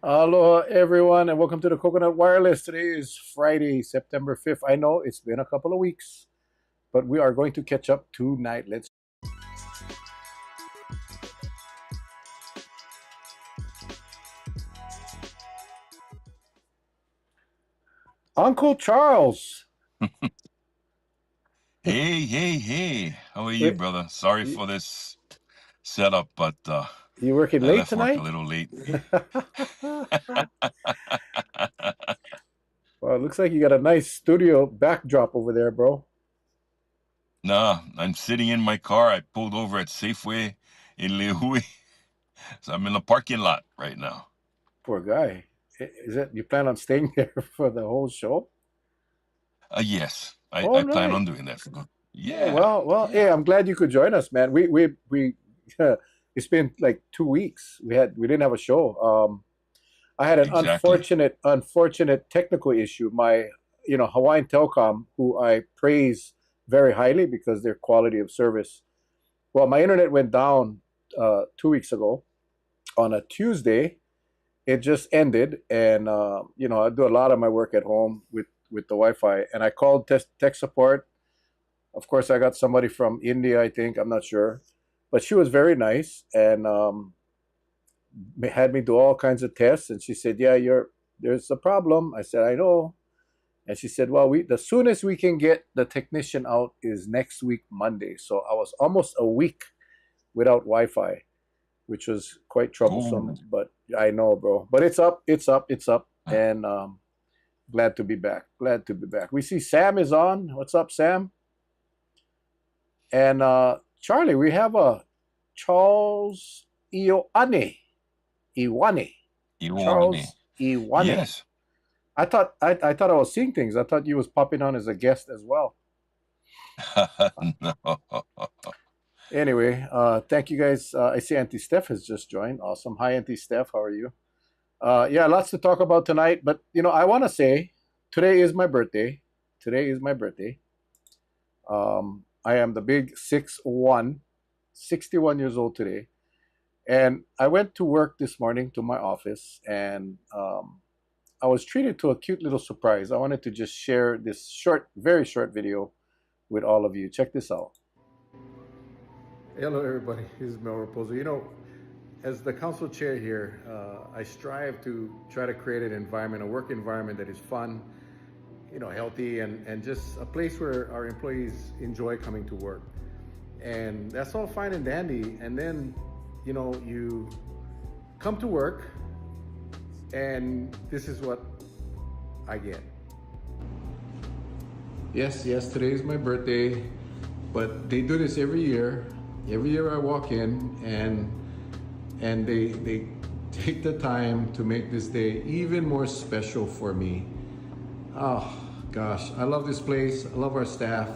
Aloha, everyone, and welcome to the Coconut Wireless. Today is Friday, September 5th. I know it's been a couple of weeks, but we are going to catch up tonight. Let's. Uncle Charles. Hey. How are you, Wait, brother? Sorry you, for this setup, but you working I late left work a tonight? little late. Well, it looks like you got a nice studio backdrop over there, bro. Nah, I'm sitting in my car. I pulled over at Safeway in Lehui, so I'm in the parking lot right now. Poor guy. Is it you plan on staying there for the whole show? Yes, I, Oh, I plan nice. on doing that. Yeah, Yeah, well, yeah, hey, I'm glad you could join us, man. We it's been like 2 weeks. We didn't have a show. I had an exactly. unfortunate technical issue. My Hawaiian Telcom, who I praise very highly because their quality of service. Well, my internet went down 2 weeks ago on a Tuesday. It just ended, and I do a lot of my work at home with the Wi-Fi, and I called tech support. Of course, I got somebody from India, I think. I'm not sure. But she was very nice and had me do all kinds of tests. And she said, "Yeah, there's a problem." I said, "I know." And she said, "Well, the soonest we can get the technician out is next week, Monday." So I was almost a week without Wi Fi, which was quite Oh, troublesome. But I know, bro. But it's up, it's up, it's up. And glad to be back. Glad to be back. We see Sam is on. What's up, Sam? And Charlie, we have a Charles Iwane. you want me? Charles Iwane. Yes. I thought I was seeing things. I thought you was popping on as a guest as well. No. Anyway, thank you guys. I see Auntie Steph has just joined. Awesome. Hi, Auntie Steph. How are you? Yeah, lots to talk about tonight. But I want to say today is my birthday. Today is my birthday. I am the big 6'1", 61 years old today. And I went to work this morning to my office, and I was treated to a cute little surprise. I wanted to just share this short, very short video with all of you. Check this out. Hello, everybody. This is Mel Raposo. As the council chair here, I strive to try to create an environment, a work environment that is fun, healthy, and just a place where our employees enjoy coming to work. And that's all fine and dandy. And then, you come to work, and this is what I get. Yes, today is my birthday, but they do this every year. Every year I walk in, and they take the time to make this day even more special for me. Oh gosh, I love this place. I love our staff.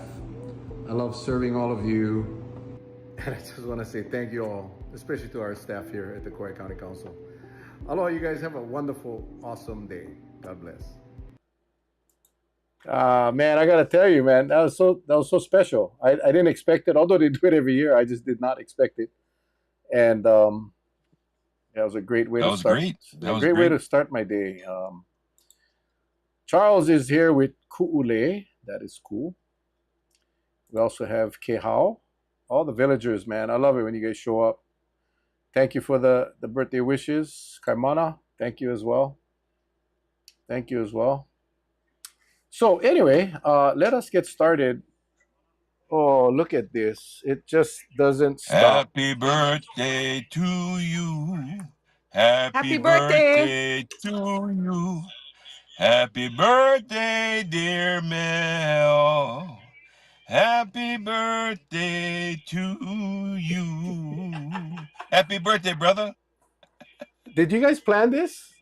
I love serving all of you. And I just want to say thank you all, especially to our staff here at the Kauai County Council. Aloha, you guys have a wonderful, awesome day. God bless. Man, I gotta tell you, man, that was so special. I didn't expect it, although they do it every year. I just did not expect it, and that was a great way That to was start. great. That A was great way great. to start my day. Charles is here with Ku'ule. That is cool. We also have Kehao. All the villagers, man. I love it when you guys show up. Thank you for the birthday wishes. Kaimana, thank you as well. Thank you as well. So anyway, let us get started. Oh, look at this. It just doesn't stop. Happy birthday to you. Happy Happy birthday! birthday to you. Happy birthday, dear Mel. Happy birthday to you. Happy birthday, brother. Did you guys plan this?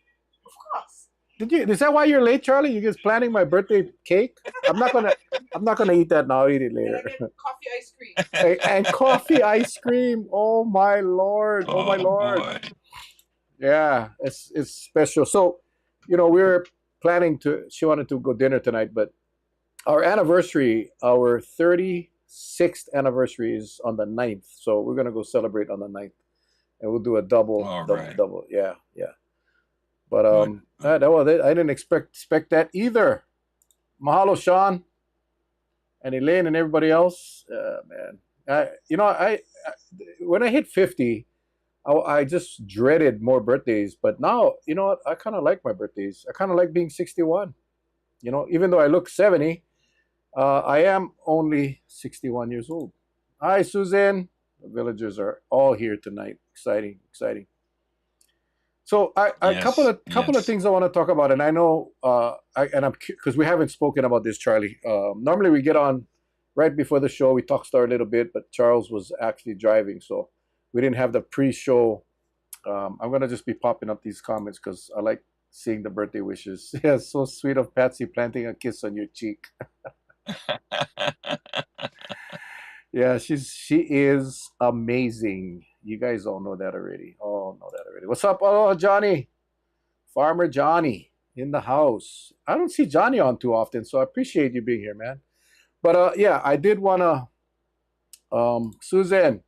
Of course. Did you? Is that why you're late, Charlie? You guys planning my birthday cake? I'm not gonna. I'm not gonna eat that now. I'll eat it Can I later. get coffee ice cream? And coffee ice cream. Oh my lord. Oh my Oh lord. boy. Yeah, it's special. So, we were planning to. She wanted to go dinner tonight, but our anniversary, our 36th anniversary, is on the 9th. So we're gonna go celebrate on the 9th, and we'll do a double, All double, right. double. Yeah, yeah. But Good. I didn't expect that either. Mahalo, Sean and Elaine and everybody else. Man, I when I hit 50, I just dreaded more birthdays. But now, you know what? I kind of like my birthdays. I kind of like being 61. You know, even though I look 70, I am only 61 years old. Hi, Susan. The villagers are all here tonight. Exciting, exciting. So, a couple Yes. of Yes. things I want to talk about, and I know, I'm because we haven't spoken about this, Charlie. Normally, we get on right before the show. We talk star a little bit, but Charles was actually driving, so we didn't have the pre-show. I'm gonna just be popping up these comments because I like seeing the birthday wishes. Yeah, so sweet of Patsy planting a kiss on your cheek. Yeah, she is amazing. You guys all know that already. All know that already. What's up? Oh, Johnny, Farmer Johnny in the house. I don't see Johnny on too often, so I appreciate you being here, man. But yeah, I did wanna Susan,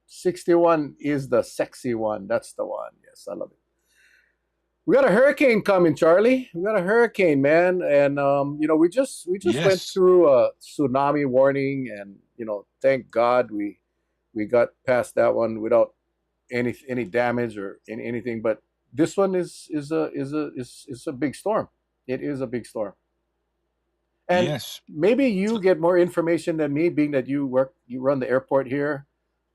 61 is the sexy one. That's the one. Yes, I love it. We got a hurricane coming, Charlie. We got a hurricane, man, and we just went Yes. through a tsunami warning, and thank God we got past that one without any damage or anything. But this one is a big storm. It is a big storm, and Yes. maybe you get more information than me, being that you run the airport here.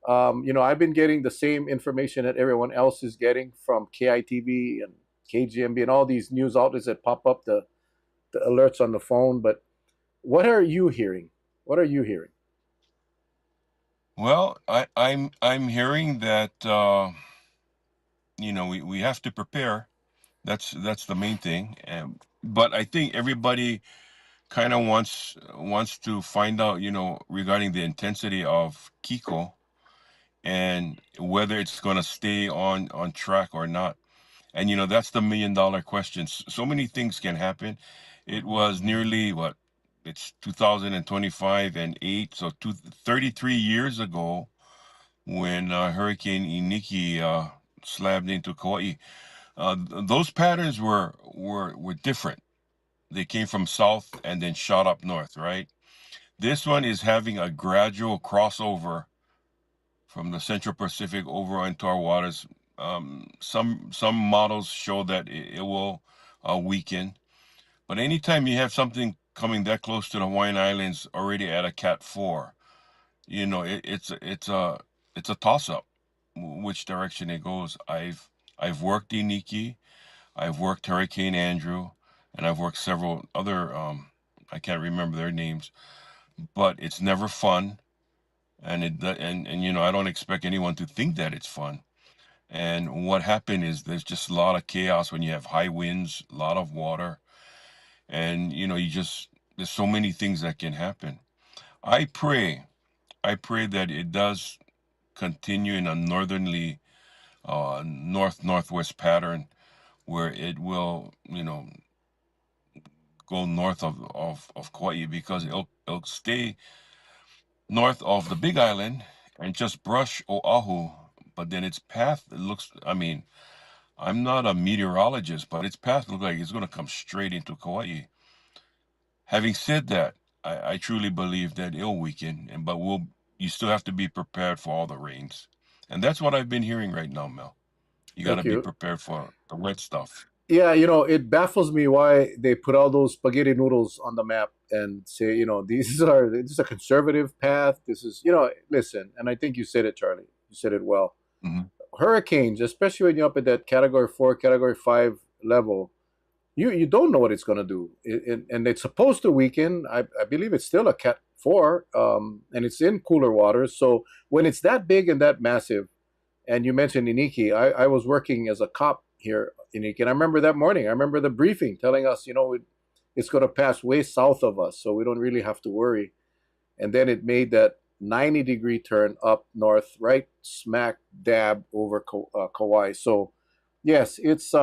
I've been getting the same information that everyone else is getting from KITV and KGMB and all these news outlets that pop up the alerts on the phone. But what are you hearing? What are you hearing? Well, I'm hearing that we have to prepare. That's the main thing. But I think everybody kind of wants to find out, regarding the intensity of Kiko and whether it's going to stay on track or not. And that's the $1 million question. So many things can happen. It was nearly what? It's 2025 and 8, so 33 years ago when Hurricane Iniki slammed into Kauai. Those patterns were different. They came from south and then shot up north, right? This one is having a gradual crossover from the Central Pacific over into our waters. Some models show that it will weaken, but anytime you have something coming that close to the Hawaiian Islands already at a Cat 4, it's a toss up which direction it goes. I've worked Iniki, I've worked Hurricane Andrew, and I've worked several other I can't remember their names, but it's never fun, and I don't expect anyone to think that it's fun. And what happened is there's just a lot of chaos when you have high winds, a lot of water, and there's so many things that can happen. I pray, I pray that it does continue in a northernly, northwest pattern where it will, go north of Kauai, because it'll stay north of the Big Island and just brush Oahu. But then its path, it looks, I mean, I'm not a meteorologist, but its path looks like it's going to come straight into Kauai. Having said that, I truly believe that it'll weaken, but you still have to be prepared for all the rains. And that's what I've been hearing right now, Mel. You got to Thank be you. prepared for the wet stuff. Yeah, it baffles me why they put all those spaghetti noodles on the map and say, this is a conservative path. This is, listen, and I think you said it, Charlie. You said it well. Hmm. Hurricanes, especially when you're up at that category 4, category 5 level, you don't know what it's going to do. And it's supposed to weaken. I believe it's still a cat 4, and it's in cooler waters. So when it's that big and that massive, and you mentioned Iniki, I was working as a cop here in Iniki, and I remember that morning. I remember the briefing telling us, it's going to pass way south of us, so we don't really have to worry. And then it made that 90-degree turn up north, right smack dab over Kauai. So yes, it's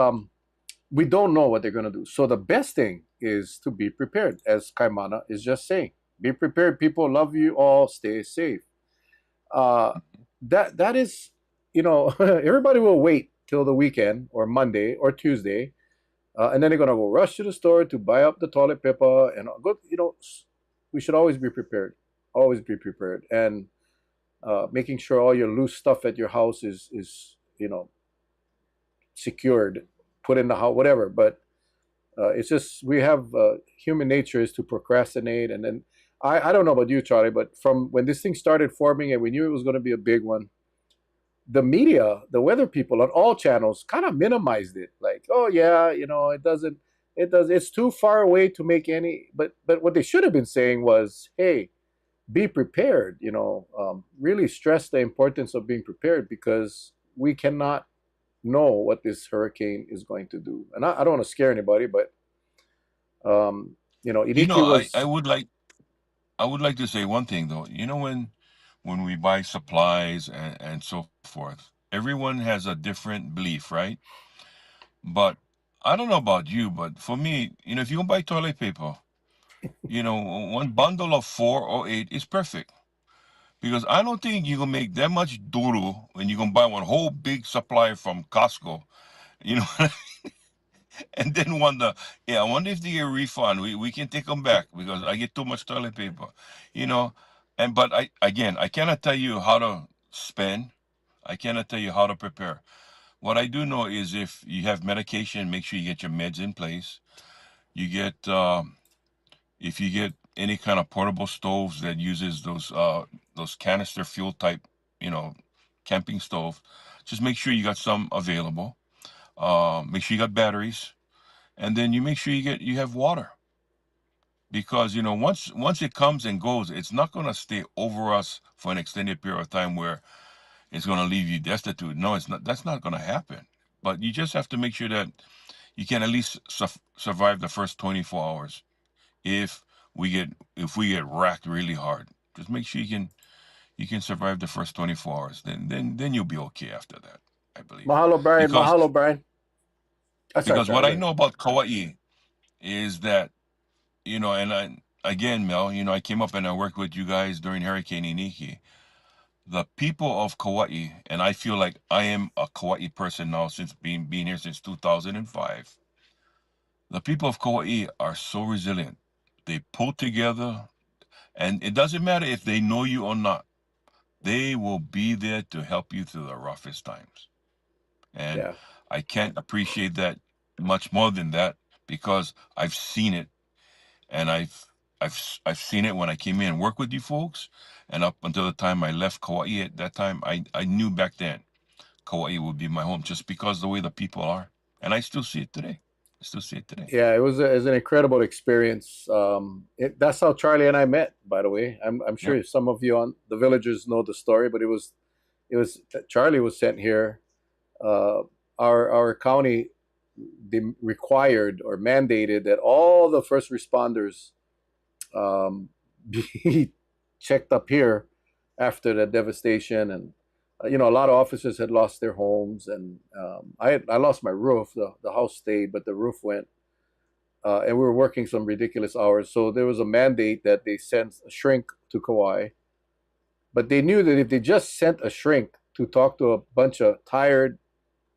we don't know what they're going to do. So the best thing is to be prepared, as Kaimana is just saying. Be prepared, people. Love you all. Stay safe. Uh, that is, everybody will wait till the weekend or Monday or Tuesday, and then they're gonna go rush to the store to buy up the toilet paper and go. We should always be prepared. Always be prepared, and making sure all your loose stuff at your house is secured, put in the house, whatever. But it's just we have human nature is to procrastinate, and then I don't know about you, Charlie, but from when this thing started forming and we knew it was going to be a big one, the media, the weather people on all channels kind of minimized it. Like, oh yeah, it's too far away to make any. But what they should have been saying was, hey, be prepared. Really stress the importance of being prepared because we cannot know what this hurricane is going to do. And I don't want to scare anybody, but Iniki I was. would like to say one thing though. When we buy supplies and so forth, everyone has a different belief, right? But I don't know about you, but for me, if you go buy toilet paper, one bundle of 4 or 8 is perfect. Because I don't think you're gonna make that much doodle when you're gonna buy one whole big supply from Costco, you know, and then wonder, yeah, I wonder if they get a refund. We can take them back because I get too much toilet paper, you know. But I cannot tell you how to spend. I cannot tell you how to prepare. What I do know is if you have medication, make sure you get your meds in place. You get if you get any kind of portable stoves that uses those canister fuel type, you know, camping stove, just make sure you got some available. Make sure you got batteries, and then you make sure you have water because once it comes and goes, it's not going to stay over us for an extended period of time where it's going to leave you destitute. No, it's not. That's not going to happen. But you just have to make sure that you can at least survive the first 24 hours. If if we get racked really hard, just make sure you can survive the first 24 hours. Then you'll be okay after that, I believe. Mahalo, Brian. Because Mahalo, Brian. Sorry, because what Charlie. Go I ahead. know about Kauai is that and again, Mel, I came up and I worked with you guys during Hurricane Iniki. The people of Kauai, and I feel like I am a Kauai person now since being here since 2005. The people of Kauai are so resilient. They pull together, and it doesn't matter if they know you or not. They will be there to help you through the roughest times. And Yeah. I can't appreciate that much more than that because I've seen it, and I've seen it when I came in and worked with you folks, and up until the time I left Kauai. At that time, I knew back then Kauai would be my home just because the way the people are, and I still see it today. I still see it today. Yeah, it was an incredible experience. That's how Charlie and I met, by the way. I'm Yep. sure some of you on the villagers know the story, but it was Charlie was sent here. Uh, our county required or mandated that all the first responders be checked up here after the devastation, and a lot of officers had lost their homes, and I lost my roof. The house stayed, but the roof went. And we were working some ridiculous hours. So there was a mandate that they sent a shrink to Kauai. But they knew that if they just sent a shrink to talk to a bunch of tired,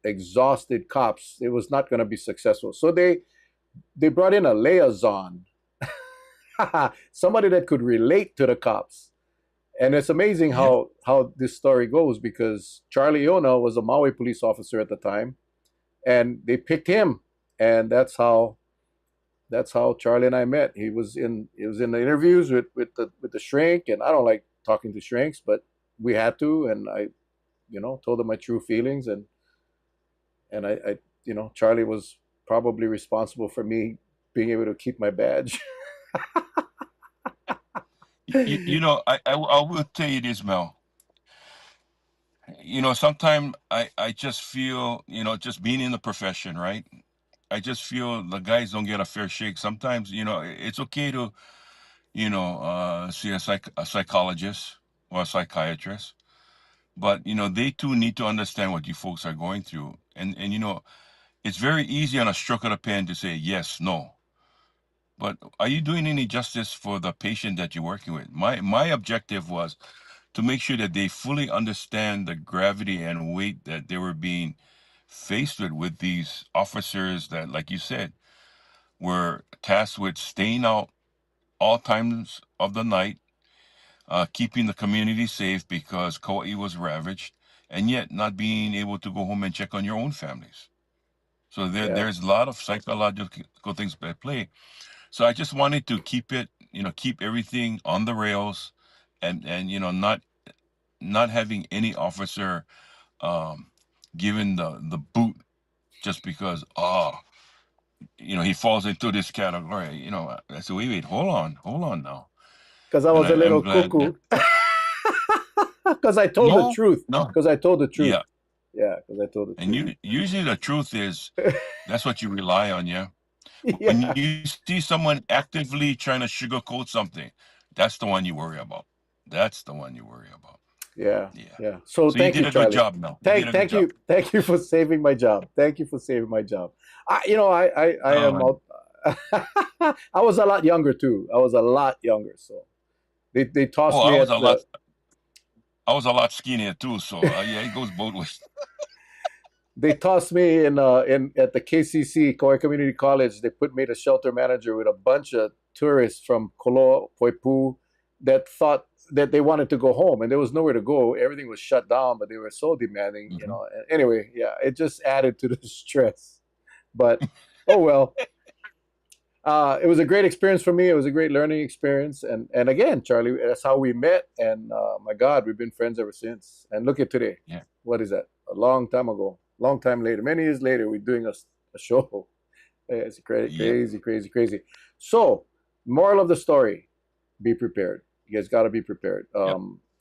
exhausted cops, it was not going to be successful. So they brought in a liaison, somebody that could relate to the cops. And it's amazing Yep. how this story goes because Charlie Iona was a Maui police officer at the time, and they picked him, and that's how Charlie and I met. He was in the interviews with the shrink, and I don't like talking to shrinks, but we had to, and I, told him my true feelings, and Charlie was probably responsible for me being able to keep my badge. I will tell you this, Mel. Sometimes I just feel, just being in the profession, right? I just feel the guys don't get a fair shake. Sometimes, it's okay to, see a psychologist or a psychiatrist, but, they too need to understand what you folks are going through. And it's very easy on a stroke of the pen to say yes, no. But are you doing any justice for the patient that you're working with? My objective was to make sure that they fully understand the gravity and weight that they were being faced with these officers that, like you said, were tasked with staying out all times of the night, keeping the community safe because Kauai was ravaged, and yet not being able to go home and check on your own families. So Yeah. there's a lot of psychological things at play. So I just wanted to keep it, keep everything on the rails, and not having any officer um, given the boot just because he falls into this category. I said, wait, hold on now. Because I And was a I'm little glad that cuckoo. Because I told the no, truth. no, Because I told the truth. yeah, Yeah, because I told the and truth. usually the truth is that's what you rely on, yeah. When Yeah. you see someone actively trying to sugarcoat something, that's the one you worry about. That's the one you worry about. Yeah. Yeah. Yeah. So So you thank you, did a good Charlie. job, Mel. You did a good Thank job. you. Thank you for saving my job. Thank you for saving my job. I am Um, out. I was a lot younger too. I was a lot younger. So they oh, tossed me at the I was a lot skinnier too. So yeah, it goes both ways. they tossed me in at the KCC Kauai Community College. They put me the shelter manager with a bunch of tourists from Koloa, Poipu, that thought that they wanted to go home, and there was nowhere to go. Everything was shut down, but they were so demanding. Hmm. Anyway, yeah, it just added to the stress. But oh well. It was a great experience for me. It was a great learning experience, and again, Charlie, that's how we met. And my God, we've been friends ever since. And look at today. Yeah. What is that? A long time ago, long time later, many years later, we're doing a show. It's crazy, Yep. crazy, crazy, crazy. So, moral of the story: be prepared. You guys got to be prepared. Yep.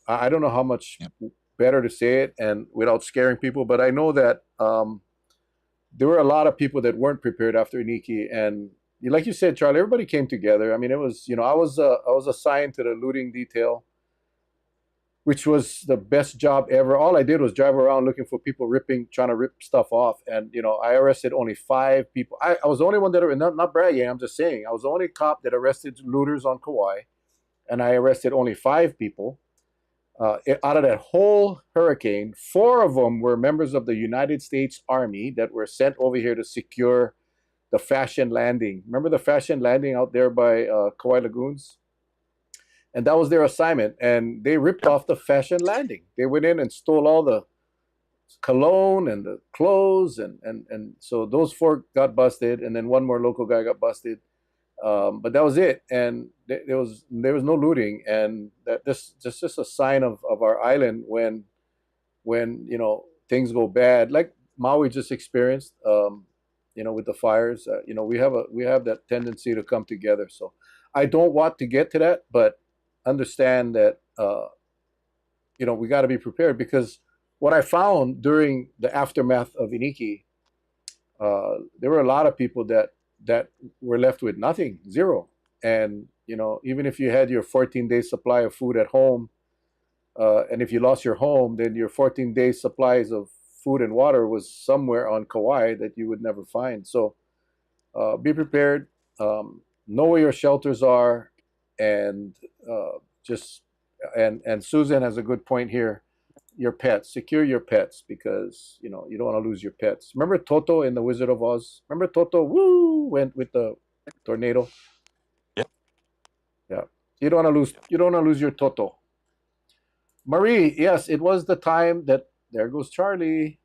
I don't know how much Yep. better to say it and without scaring people, but I know that there were a lot of people that weren't prepared after Iniki, and like you said, Charlie, everybody came together. I mean, it was I was assigned to the looting detail, which was the best job ever. All I did was drive around looking for people trying to rip stuff off, and I arrested only 5 people. I was the only one that not bragging. I'm just saying I was the only cop that arrested looters on Kauai, and I arrested only 5 people. Out of that whole hurricane, 4 of them were members of the United States Army that were sent over here to secure the Fashion Landing. Remember the Fashion Landing out there by Kauai Lagoons? And that was their assignment. And they ripped off the Fashion Landing. They went in and stole all the cologne and the clothes. And so those 4 got busted. And then one more local guy got busted. But that was it. And there was no looting. And that's just a sign of our island when things go bad, like Maui just experienced. With the fires, we have that tendency to come together. So I don't want to get to that, but understand that we got to be prepared, because what I found during the aftermath of Iniki, there were a lot of people that were left with nothing, zero. And even if you had your 14-day supply of food at home, and if you lost your home, then your 14-day supplies of food and water was somewhere on Kauai that you would never find. So be prepared. Know where your shelters are, and just and Susan has a good point here. Your pets, secure your pets, because you don't want to lose your pets. Remember Toto in The Wizard of Oz? Remember Toto? Woo! Went with the tornado. Yep. Yeah. You don't want to lose. You don't want to lose your Toto. Marie, yes, it was the time that there goes Charlie.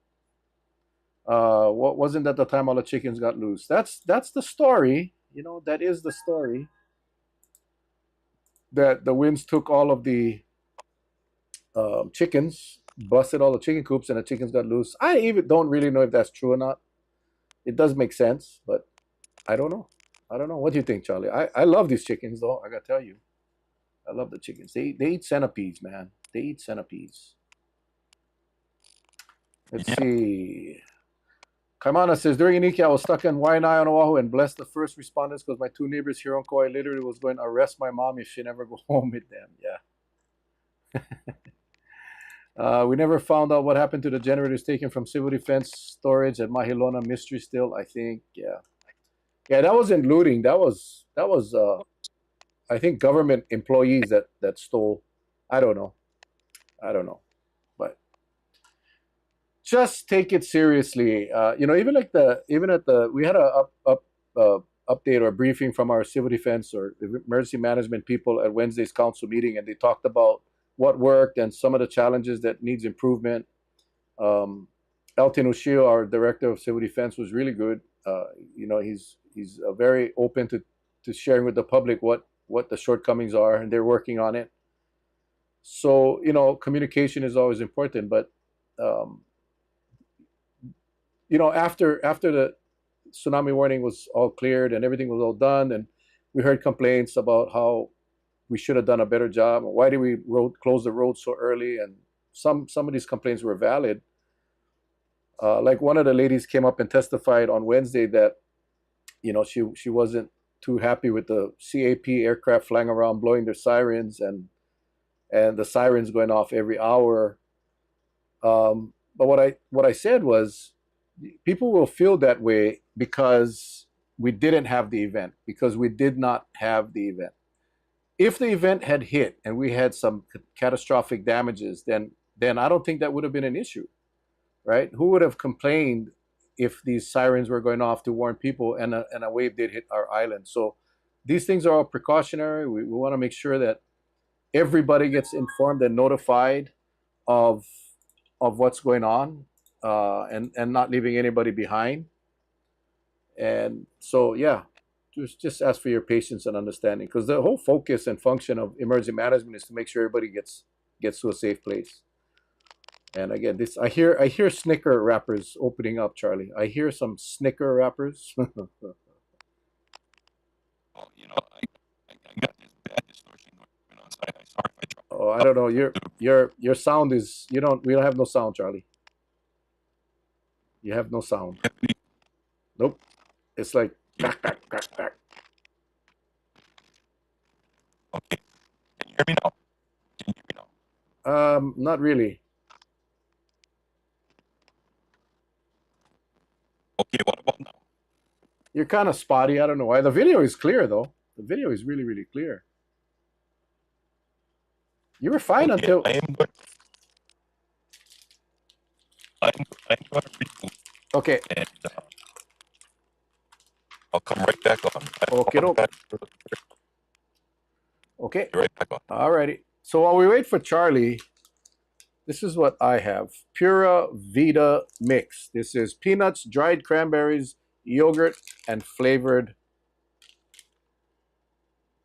What wasn't that the time all the chickens got loose? That's the story. That is the story. That the winds took all of the chickens, busted all the chicken coops, and the chickens got loose. I even don't really know if that's true or not. It does make sense, but I don't know. I don't know. What do you think, Charlie? I love these chickens, though. I gotta tell you, I love the chickens. They eat centipedes, man. They eat centipedes. Let's Yeah. see. Kaimana says, during Iniki, I was stuck in Waianae on Oahu and blessed the first responders because my 2 neighbors here on Kauai literally was going to arrest my mom if she never go home with them. Yeah. We never found out what happened to the generators taken from civil defense storage at Mahilona. Mystery still, I think. Yeah. Yeah, that wasn't looting. That was I think government employees that stole. I don't know. But just take it seriously. Even like we had a update or briefing from our civil defense or emergency management people at Wednesday's council meeting, and they talked about what worked and some of the challenges that needs improvement. Um, Elton Ushio, our director of civil defense, was really good. He's very open to sharing with the public what the shortcomings are, and they're working on it. So communication is always important, but um, after the tsunami warning was all cleared and everything was all done, and we heard complaints about how we should have done a better job. Why did we close the road so early? And some of these complaints were valid. Like one of the ladies came up and testified on Wednesday that she wasn't too happy with the CAP aircraft flying around blowing their sirens and the sirens going off every hour. But what I said was, people will feel that way because we didn't have the event, because we did not have the event. If the event had hit and we had some catastrophic damages, then I don't think that would have been an issue, right? Who would have complained if these sirens were going off to warn people and a wave did hit our island? So these things are all precautionary. We want to make sure that everybody gets informed and notified of what's going on, and not leaving anybody behind. And so, yeah, just ask for your patience and understanding, because the whole focus and function of emergency management is to make sure everybody gets to a safe place. And again, I hear Snicker wrappers opening up, Charlie. I hear some Snicker wrappers. Well, I got this bad distortion going on. So I'm sorry if I dropped. Oh, I don't know. Your sound is we don't have no sound, Charlie. You have no sound. Nope. It's like back. Okay. Can you hear me now? Can you hear me now? Not really. Okay, what about now? You're kind of spotty. I don't know why. The video is clear though. The video is really, really clear. You were fine Okay, until. I'm going to reboot, Okay. and I'll come right back on. Okay. Okay. Be right back on. Alrighty. So while we wait for Charlie, this is what I have. Pura Vida Mix. This is peanuts, dried cranberries, yogurt, and flavored.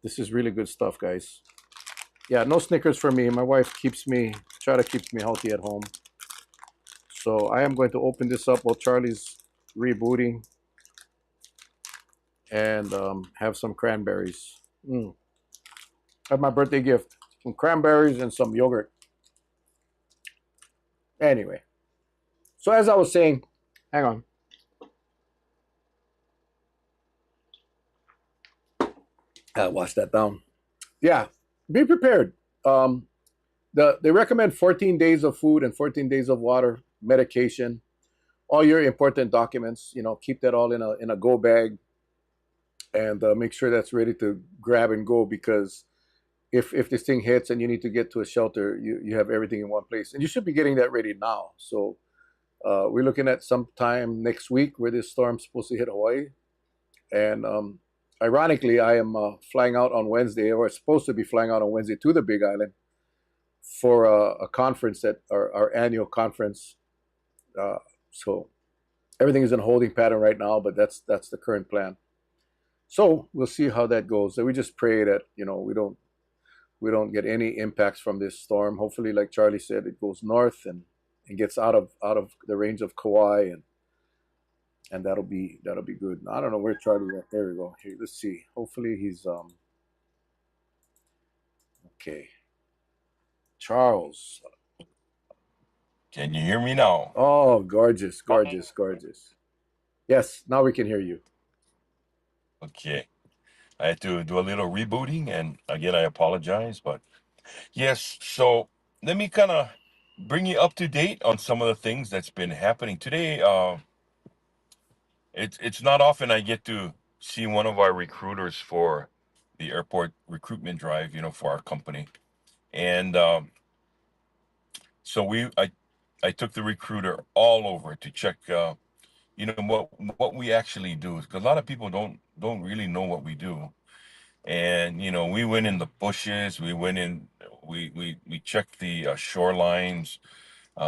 This is really good stuff, guys. Yeah, no Snickers for me. My wife keeps me healthy at home. So I am going to open this up while Charlie's rebooting, and have some cranberries. That's my birthday gift. Some cranberries and some yogurt. Anyway, so as I was saying, hang on. I'll wash that down. Yeah, be prepared. They recommend 14 days of food and 14 days of water, medication, all your important documents. Keep that all in a go bag, and make sure that's ready to grab and go, because if this thing hits and you need to get to a shelter, you have everything in one place, and you should be getting that ready now. So we're looking at sometime next week where this storm's supposed to hit Hawaii, and ironically, I am flying out on Wednesday, or supposed to be flying out on Wednesday to the Big Island for a conference, at our annual conference. So everything is in a holding pattern right now, but that's the current plan. So we'll see how that goes. So we just pray that we don't get any impacts from this storm. Hopefully, like Charlie said, it goes north and gets out of the range of Kauai, and that'll be good. I don't know where Charlie went. There we go. Here, let's see. Hopefully he's okay. Charles. Can you hear me now? Oh, gorgeous. Yes, now we can hear you. Okay. I had to do a little rebooting, and again, I apologize, but yes. So let me kind of bring you up to date on some of the things that's been happening today. It's not often I get to see one of our recruiters for the airport recruitment drive, for our company, and so I took the recruiter all over to check, you know, what we actually do, because a lot of people don't really know what we do. And you know, we went in the bushes, we went in, we checked the shorelines,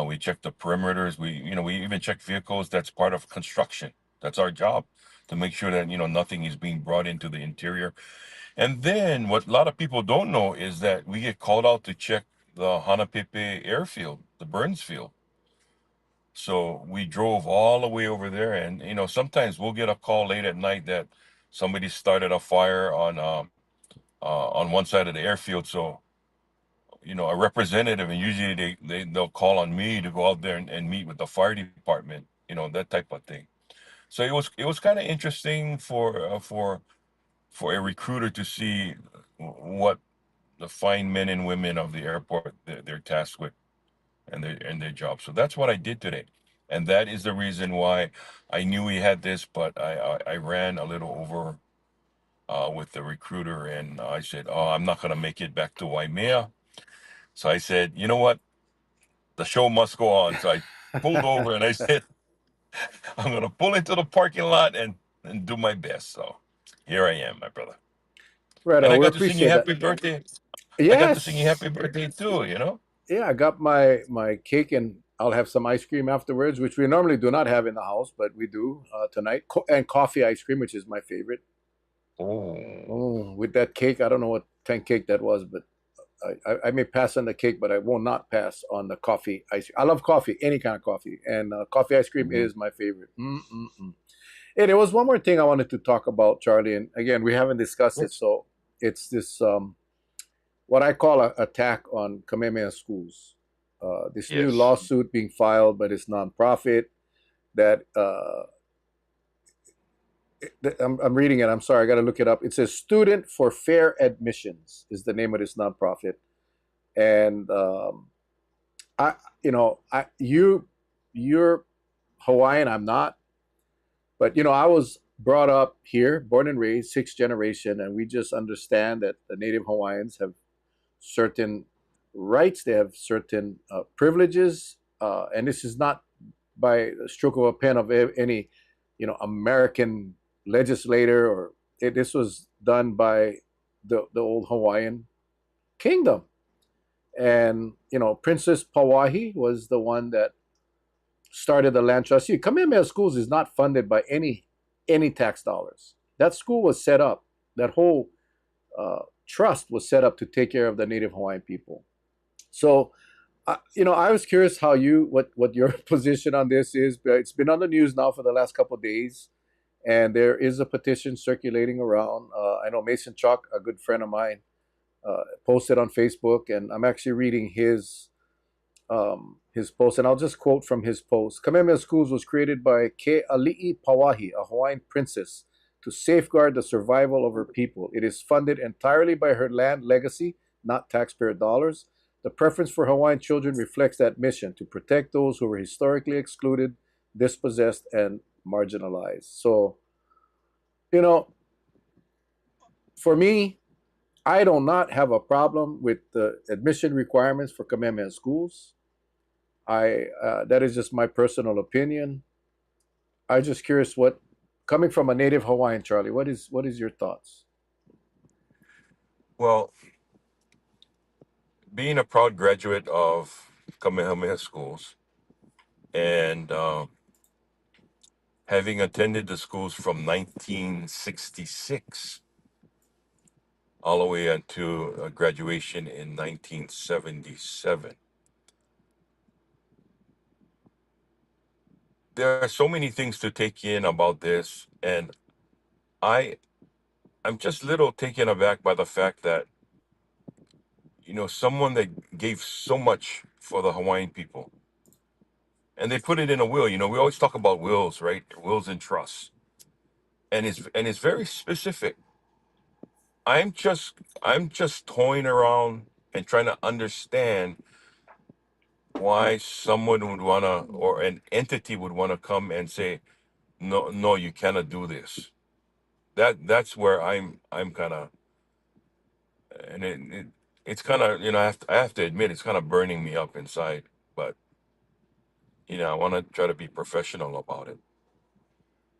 we checked the perimeters, we even checked vehicles. That's part of construction. That's our job, to make sure that, you know, nothing is being brought into the interior. And then what a lot of people don't know is that we get called out to check the Hanapepe airfield, the Burns field. So we drove all the way over there, and you know, sometimes we'll get a call late at night that somebody started a fire on one side of the airfield. So you know, a representative, and usually they'll call on me to go out there and meet with the fire department, you know, that type of thing. So it was kind of interesting for a recruiter to see what the fine men and women of the airport they're tasked with, and their job. So that's what I did today, and that is the reason why I knew we had this, but I ran a little over with the recruiter, and I said, "Oh, I'm not gonna make it back to Waimea." So I said, "You know what? The show must go on." So I pulled over and I said, "I'm gonna pull into the parking lot and do my best." So here I am, my brother, Right, and I we got to sing you appreciate that. happy birthday. I got to sing you Yes. happy birthday too. You know. Yeah, I got my cake, and I'll have some ice cream afterwards, which we normally do not have in the house, but we do tonight. And coffee ice cream, which is my favorite. Oh. Oh, with that cake, I don't know what kind of cake that was, but I may pass on the cake, but I will not pass on the coffee ice cream. I love coffee, any kind of coffee, and coffee ice cream Mhm. is my favorite. Mm-mm-mm. And there was one more thing I wanted to talk about, Charlie, and again, we haven't discussed it, Yes. so it's this what I call an attack on Kamehameha schools. This new Yes. lawsuit being filed by this nonprofit that I'm reading it. I'm sorry, I got to look it up. It says Student for Fair Admissions is the name of this nonprofit, and I, you're Hawaiian. I'm not, but I was brought up here, born and raised, sixth generation, and we just understand that the Native Hawaiians have certain rights. They have certain privileges, and this is not by a stroke of a pen of any, American legislator, or this was done by the old Hawaiian kingdom. And Princess Pawahi was the one that started the land trust. See, Kamehameha Schools is not funded by any tax dollars. That school was set up. That whole trust was set up to take care of the Native Hawaiian people. So, I was curious how what your position on this is. But it's been on the news now for the last couple of days, and there is a petition circulating around. I know Mason Chalk, a good friend of mine, posted on Facebook, and I'm actually reading his post, and I'll just quote from his post. Kamehameha Schools was created by Ke Ali'i Pawahi, a Hawaiian princess, to safeguard the survival of her people. It is funded entirely by her land legacy, not taxpayer dollars. The preference for Hawaiian children reflects that mission to protect those who were historically excluded, dispossessed, and marginalized. So, you know, for me, I do not have a problem with the admission requirements for Kamehameha schools. I That is just my personal opinion. I'm just curious, what coming from a native Hawaiian, Charlie, what is your thoughts? Well, being a proud graduate of Kamehameha schools, and having attended the schools from 1966 all the way until graduation in 1977, there are so many things to take in about this, and I I'm just a little taken aback by the fact that, someone that gave so much for the Hawaiian people, and they put it in a will. We always talk about wills, right? Wills and trusts, and it's very specific. I'm just toying around and trying to understand why someone would wanna, or an entity would wanna come and say, no, no, you cannot do this. That's where I'm kind of, and it's kind of, I have to admit, it's kind of burning me up inside. But I want to try to be professional about it.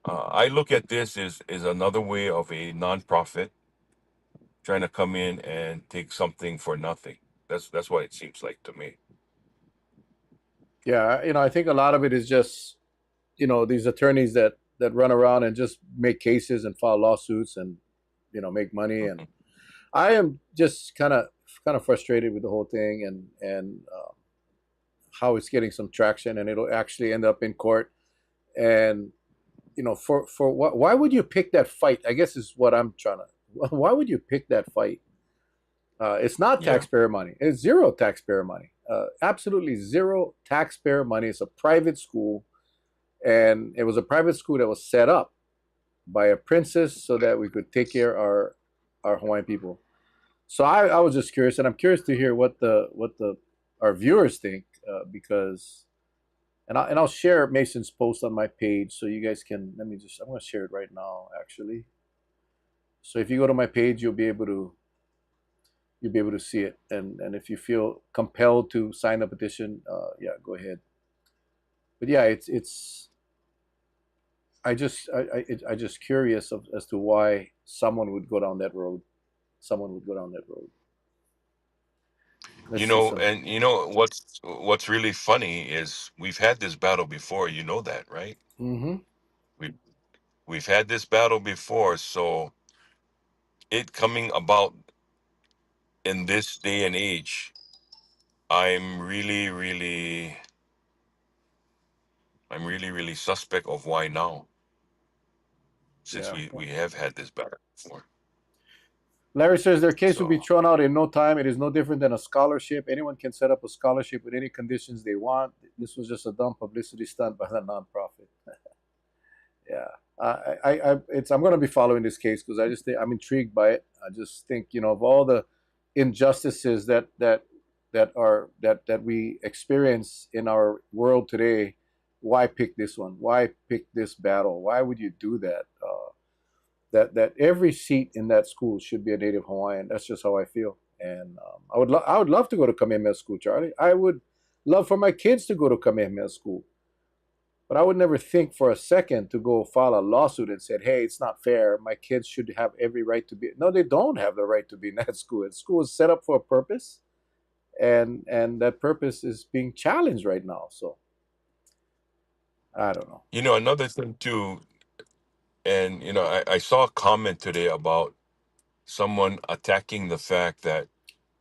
I look at this as another way of a nonprofit trying to come in and take something for nothing. That's what it seems like to me. Yeah, I think a lot of it is just these attorneys that run around and just make cases and file lawsuits and make money. And Mhm. I am just kind of frustrated with the whole thing, and how it's getting some traction, and it'll actually end up in court. And for what? Why would you pick that fight? I guess is what I'm trying to. Why would you pick that fight? It's not Yeah. taxpayer money. It's zero taxpayer money. Absolutely zero taxpayer money. It's a private school, and it was a private school that was set up by a princess so that we could take care of our Hawaiian people. So I was just curious, and I'm curious to hear what the our viewers think, because and I'll share Mason's post on my page so you guys can. I'm going to share it right now actually. So if you go to my page, you'll be able to see it, and if you feel compelled to sign a petition, yeah, go ahead. But yeah, it's I just curious as to why someone would go down that road. Someone would go down that road. Let's see some. And what's really funny is we've had this battle before. You know that, right? Mm-hmm. We we've had this battle before, so it coming about in this day and age, I'm really, really, really suspect of why now, since Yeah. we have had this battle before. Larry says their case will be So thrown out in no time. It is no different than a scholarship. Anyone can set up a scholarship with any conditions they want. This was just a dumb publicity stunt by the nonprofit. Yeah, I'm going to be following this case because I'm intrigued by it. I just think of all the injustices that we experience in our world today. Why pick this one? Why pick this battle? Why would you do that? That every seat in that school should be a Native Hawaiian. That's just how I feel. And I would love to go to Kamehameha School, Charlie. I would love for my kids to go to Kamehameha School. But I would never think for a second to go file a lawsuit and said, "Hey, it's not fair. My kids should have every right to be." No, they don't have the right to be in that school. The school is set up for a purpose, and that purpose is being challenged right now. So I don't know. another thing too, and I saw a comment today about someone attacking the fact that,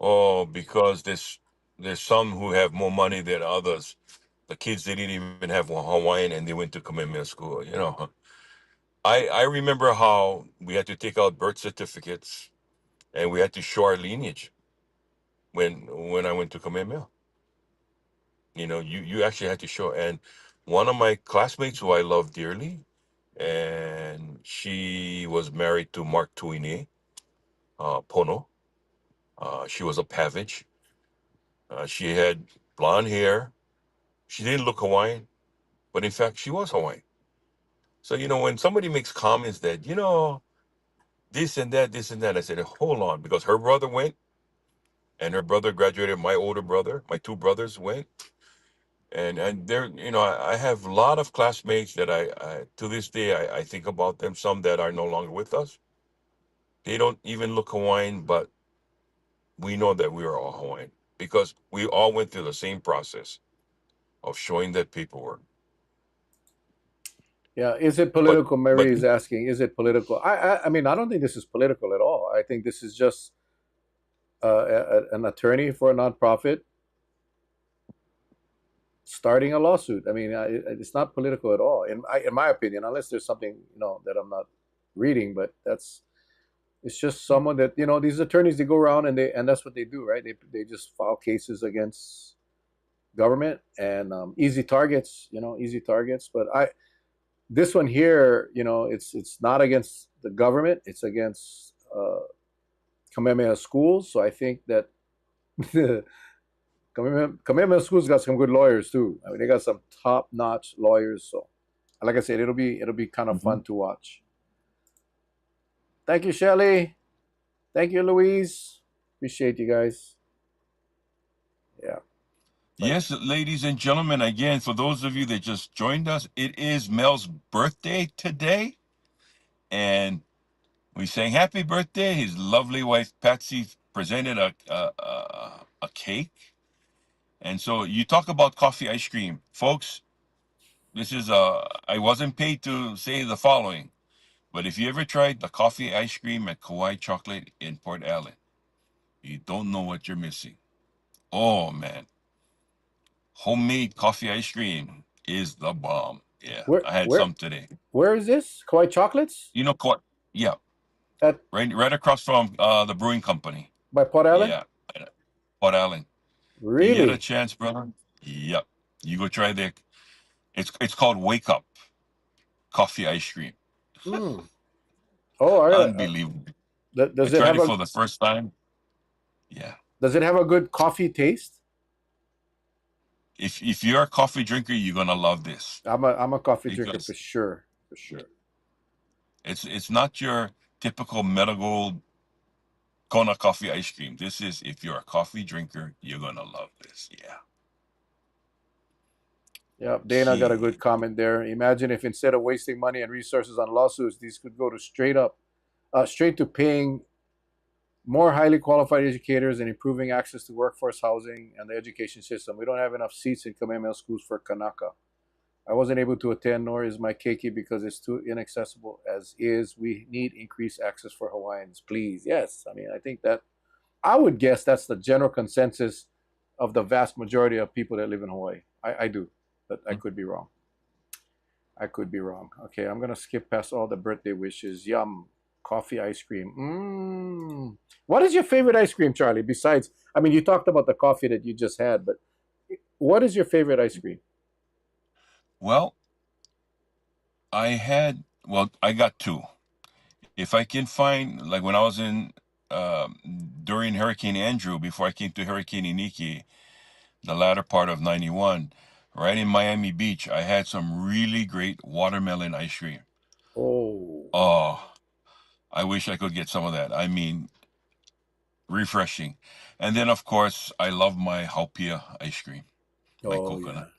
oh, because there's some who have more money than others, the kids they didn't even have Hawaiian and they went to Kamehameha school. I remember how we had to take out birth certificates and we had to show our lineage when I went to Kamehameha. You actually had to show. And one of my classmates who I love dearly, and she was married to Mark Tuine, Pono. She was a Pavage. She had blonde hair. She didn't look Hawaiian, but in fact, she was Hawaiian. So, when somebody makes comments that, this and that, I said, hold on, because her brother went and her brother graduated. My older brother, my two brothers went. And there, I have a lot of classmates that I to this day, I think about them, some that are no longer with us. They don't even look Hawaiian, but we know that we are all Hawaiian because we all went through the same process of showing that paperwork. Yeah, is it But political? but Mary is asking, is it political? I mean, I don't think this is political at all. I think this is just an attorney for a nonprofit starting a lawsuit. I mean, it's not political at all, in my opinion, unless there's something that I'm not reading. But it's just someone that these attorneys, they go around and that's what they do, right? They just file cases against government and easy targets, easy targets. But this one here, it's not against the government; it's against Kamehameha schools. So I think that Kamehameha School's got some good lawyers too. I mean, they got some top-notch lawyers. So, like I said, it'll be kind of fun Mhm. to watch. Thank you, Shelly. Thank you, Louise. Appreciate you guys. Yeah. Yes, ladies and gentlemen, again, for those of you that just joined us, it is Mel's birthday today. And we sang happy birthday. His lovely wife, Patsy, presented a cake. And so you talk about coffee ice cream. Folks, this is, I wasn't paid to say the following, but if you ever tried the coffee ice cream at Kauai Chocolate in Port Allen, you don't know what you're missing. Oh, man. Homemade coffee ice cream is the bomb. Yeah, Where I had where some today. where is this? Kauai Chocolates You know, yeah, at right across from the brewing company. by Port Allen? Yeah, Port Allen. You get a Really? chance, brother? Yep. You go try the. It's called Wake Up Coffee Ice Cream. Hmm. Oh, Unbelievable. I does it tried have it for the first time. Yeah. a good coffee taste? If you're a coffee drinker, you're gonna love this I'm a coffee drinker for because sure, for sure. it's not your typical medical Kona coffee ice cream. This is, if you're a coffee drinker, you're gonna love this. Yeah. Yeah, Dana got a Okay. good comment there. Imagine if instead of wasting money and resources on lawsuits, these could go to straight to paying more highly qualified educators and improving access to workforce housing and the education system. We don't have enough seats in Kamehameha schools for Kanaka. I wasn't able to attend, nor is my keiki because it's too inaccessible as is. We need increased access for Hawaiians, please. Yes, I mean, I think that I would guess that's the general consensus of the vast majority of people that live in Hawaii. I do, but I could be wrong. I could be wrong. Okay, I'm gonna skip past all the birthday wishes. Yum, coffee, ice cream. What is your favorite ice cream, Charlie? Besides, I mean, you talked about the coffee that you just had, but what is your favorite ice cream? Well, I got two. If I can find, like when I was in, um, during Hurricane Andrew, before I came to Hurricane Iniki, the latter part of 91, right in Miami Beach, I had some really great watermelon ice cream. Oh, Oh, I wish I could get some of that. I mean, refreshing. And then, of course, I love my haupia ice cream, my oh yeah. coconut.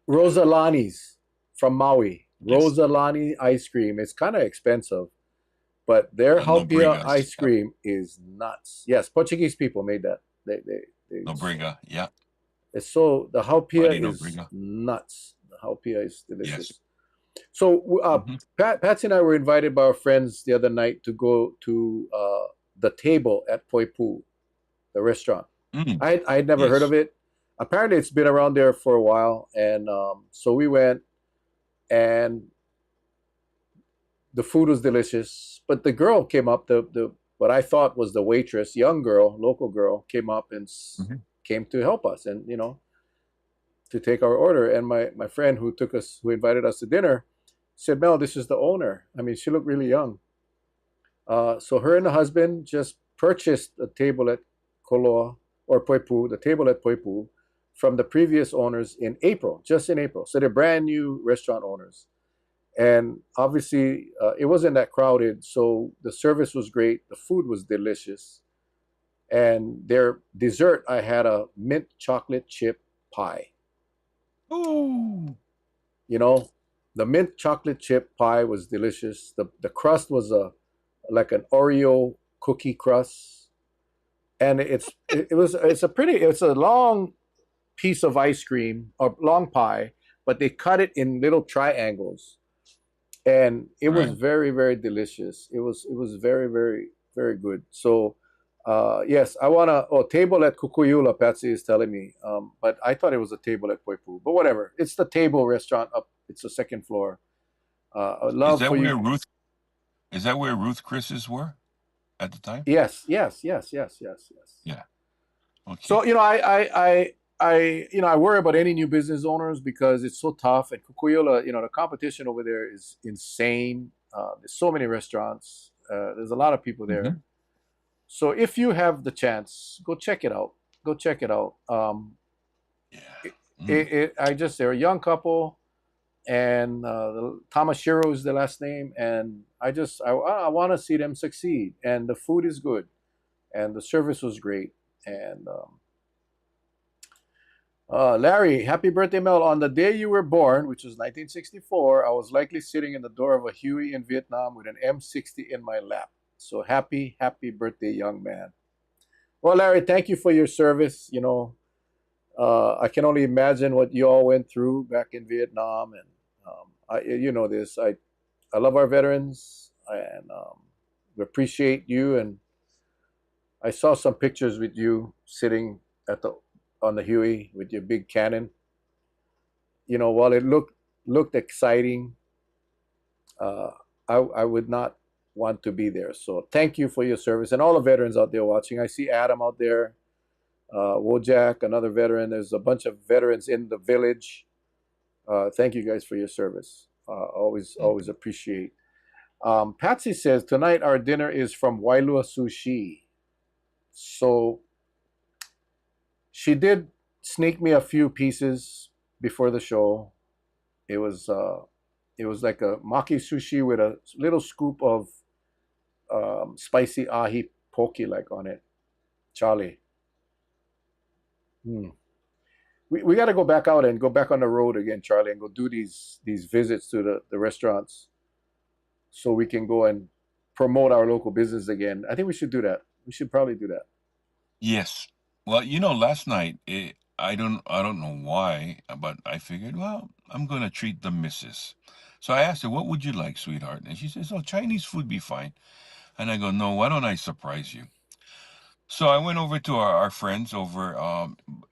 Rosalani's from Maui. Yes, Rosalani ice cream. It's kind of expensive, but their no halpia brigas. ice Yep. cream is nuts. Yes, Portuguese people made that. They No briga. Yeah, it's so the halpia buddy, no is briga. nuts. The halpia is Yes. delicious. So Hmm. Patsy and I were invited by our friends the other night to go to the table at Poipu, the restaurant. Mm, I had never heard yes. of it. Apparently, it's been around there for a while, and so we went, and the food was delicious. But the girl came up, the what I thought was the waitress, young girl, local girl, came up and Hmm. came to help us, and to take our order. And my friend who invited us to dinner, said, "Mel, this is the owner." I mean, she looked really young. So her and the husband just purchased a table at Koloa or Poipu, the table at Poipu, from the previous owners in April, just in April. So they're brand new restaurant owners. And obviously, it wasn't that crowded. So the service was great. The food was delicious. And their dessert, I had a mint chocolate chip pie. Ooh. You know, the mint chocolate chip pie was delicious. The crust was like an Oreo cookie crust, and it's a long piece of ice cream or long pie, but they cut it in little triangles, and it was Right. very very delicious. It was very very very good. So. Yes, I want to. Oh, table at Kukuyula, Patsy is telling me. But I thought it was a table at Poipu. But whatever. It's the table restaurant up. It's the second floor. I would Is love that for you. where Ruth? Is that where Ruth Chris's were at the time? Yes, yes, yes, yes, yes, yes. Yeah. Okay. So I worry about any new business owners because it's so tough. And Kukuyula, the competition over there is insane. There's so many restaurants. There's a lot of people there. Hmm. So if you have the chance, go check it out. Go check it out. Yeah. Mm. They're a young couple, and Tamashiro is the last name, and I want to see them succeed. And the food is good, and the service was great, and Larry, happy birthday, Mel. On the day you were born, which was 1964, I was likely sitting in the door of a Huey in Vietnam with an M60 in my lap. So happy, happy birthday, young man. Well, Larry, thank you for your service. I can only imagine what you all went through back in Vietnam, and you know this. I love our veterans, and we appreciate you. And I saw some pictures with you sitting at the on the Huey with your big cannon. While it looked exciting, uh, I would not want to be there. So thank you for your service and all the veterans out there watching. I see Adam out there, Wojak, another veteran. There's a bunch of veterans in the village. Thank you guys for your service. Always appreciate. Patsy says tonight our dinner is from Wailua Sushi. So she did sneak me a few pieces before the show. It was like a maki sushi with a little scoop of spicy ahi poke like on it. Charlie. We got to go back out and go back on the road again, Charlie, and go do these visits to the restaurants so we can go and promote our local business again. I think we should do that. We should probably do that. Yes. Well, last night I don't know why, but I figured, well, I'm gonna treat the missus. So I asked her, "What would you like, sweetheart?" And she says, "Oh, Chinese food be fine." And I go, "No, why don't I surprise you?" So I went over to our friends over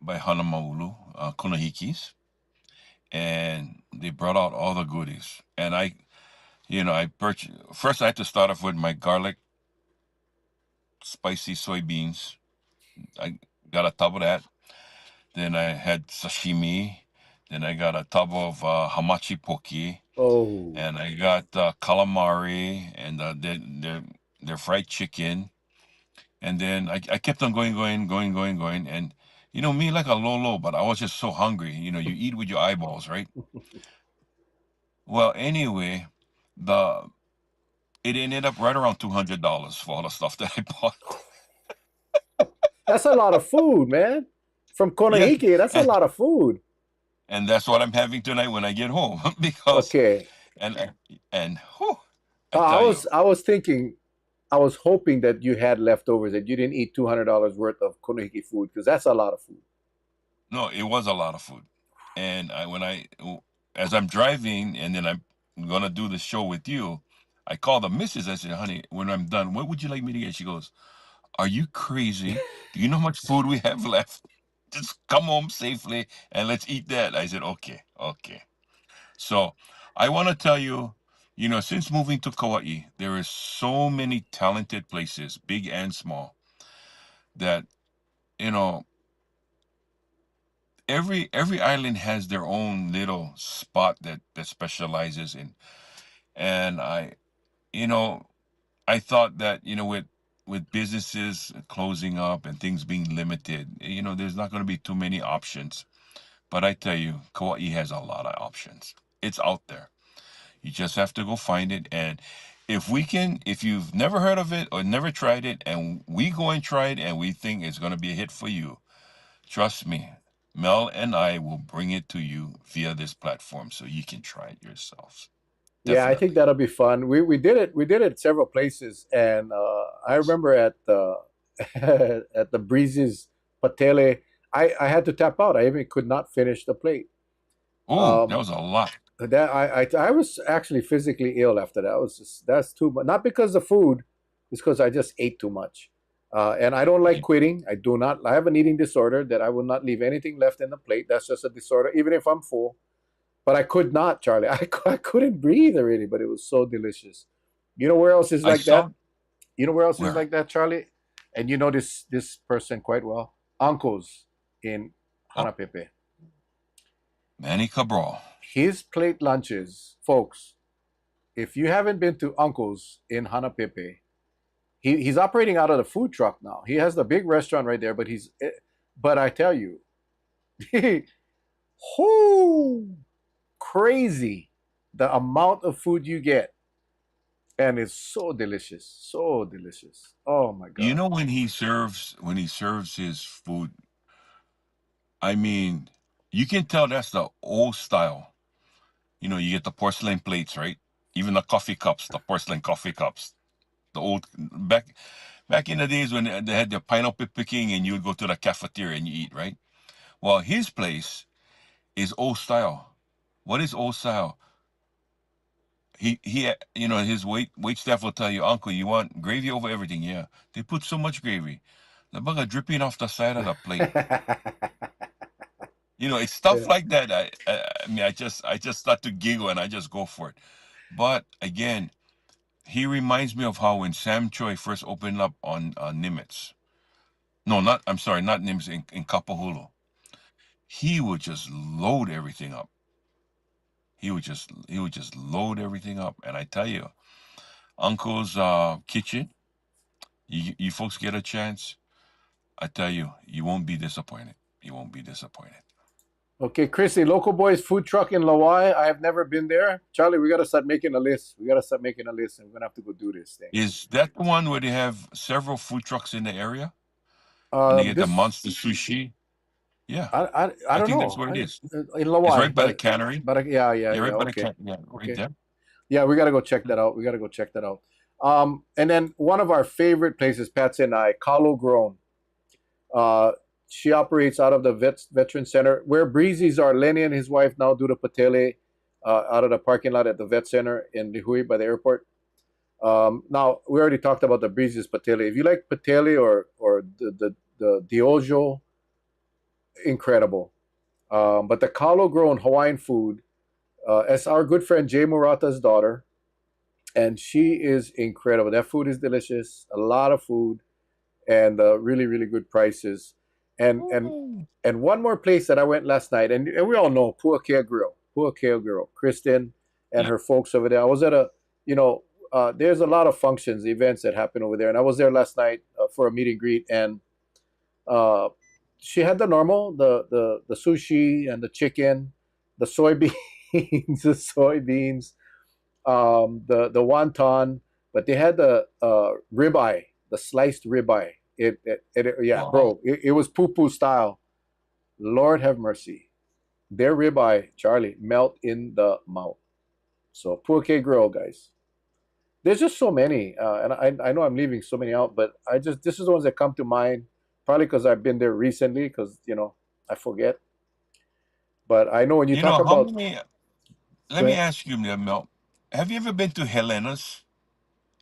by Hanamaulu, Konahikis, and they brought out all the goodies. And I purchased first. I had to start off with my garlic spicy soybeans. I got a tub of that. Then I had sashimi. Then I got a tub of hamachi poke, Oh, and I got calamari and their fried chicken. And then I kept on going. And me like a lolo, but I was just so hungry. You eat with your eyeballs, right? Well, anyway, the it ended up right around $200 for all the stuff that I bought. that's a lot of food, man. From Yes, Konahiki, that's a and, lot of food. and that's what I'm having tonight when I get home because Okay. and and whew, I tell you, I was thinking, I was hoping that you had leftovers, that you didn't eat $200 worth of Konahiki food because that's a lot of food. no, it was a lot of food. And as I'm driving, and then I'm gonna do the show with you, I called the missus. I said, "Honey, when I'm done, what would you like me to get?" She goes, "Are you crazy? Do you know how much food we have left? Just come home safely and let's eat that." I said, "Okay, okay." So I want to tell you, since moving to Kauai, there is so many talented places, big and small, that you know every island has their own little spot that specializes in. And you know I thought that with businesses closing up and things being limited, there's not going to be too many options. But I tell you, Kauai has a lot of options. It's out there. You just have to go find it. And if you've never heard of it or never tried it, and we go and try it and we think it's going to be a hit for you, trust me, Mel and I will bring it to you via this platform so you can try it yourselves. Yeah, I think Definitely. that'll be fun. We did it. We did it several places, and I remember at the at the Breeze's Patele, I had to tap out. I even could not finish the plate. Oh, that Um, was a lot. that I was actually physically ill after that. That's too much. Not because of food, it's because I just ate too much. And I don't like Right. quitting. I do not. I have an eating disorder that I will not leave anything left in the plate. That's just a disorder, even if I'm full. But I could not, Charlie. I couldn't breathe already. But it was so delicious. You know where else is I like that? saw You know where else is where like that, Charlie? And you know this person quite well. Uncle's in oh, Hanapepe. Manny Cabral. His plate lunches, folks. If you haven't been to Uncle's in Hanapepe, he's operating out of the food truck now. He has the big restaurant right there, but I tell you, whoo, crazy the amount of food you get, and it's so delicious, so delicious. Oh my god. When he serves his food, I mean, You can tell that's the old style. You know, you get the porcelain plates, right? Even the coffee cups, the porcelain coffee cups. The old back in the days when they had the pineapple picking and you would go to the cafeteria and you eat, right? Well, his place is old style. What is old style? He you know, his wait staff will tell you, Uncle, you want gravy over everything? Yeah. They put so much gravy. The bugger dripping off the side of the plate. You know, it's stuff Yeah. like that. I mean, I just start to giggle and I just go for it. But again, he reminds me of how when Sam Choi first opened up on Nimitz. No, not I'm sorry, not Nimitz in Kapahulu. He would just load everything up. He would just load everything up. And I tell you, Uncle's kitchen. You folks get a chance. I tell you, you won't be disappointed. You won't be disappointed. Okay, Chrissy, Local Boys food truck in Lawai. I have never been there. Charlie, we gotta start making a list. We gotta start making a list, and we're gonna have to go do this thing. Is that the one where they have several food trucks in the area and they get the This monster sushi? Yeah, I I don't think that's know. what it is. In It's Lawai, right by the cannery. yeah, yeah, Yeah, yeah. right by the Okay, yeah, right okay. there. Yeah, we gotta go check that out. We gotta go check that out. And then one of our favorite places, Patsy and I, Kalo Grown. Uh, she operates out of the Veteran Center, where Breezy's are. Lenny and his wife now do the patele out of the parking lot at the Vet Center in Lihui by the airport. Now we already talked about the Breezy's patele. If you like patele or the Diojo, incredible. But the Kalo Grown Hawaiian food, as our good friend Jay Murata's daughter, and she is incredible. That food is delicious. A lot of food and really really good prices. And and Ooh. and one more place that I went last night, and we all know Puakea Grill, Kristen and Yeah. her folks over there. I was at a, you know, there's a lot of functions, events that happen over there, and I was there last night for a meet and greet, and uh, she had the normal, the sushi and the chicken, the soybeans, the soybeans, the wonton, but they had the ribeye, the sliced ribeye. Yeah, Wow. bro, it was poo poo style. Lord have mercy. Their ribeye, Charlie, melt in the mouth. So Puake Grill, guys. There's just so many, and I know I'm leaving so many out, but this is the ones that come to mind. Probably because I've been there recently, because I forget. But I know when you You talk know how about, many? go Let me ahead, ask you, Mel. Have you ever been to Helena's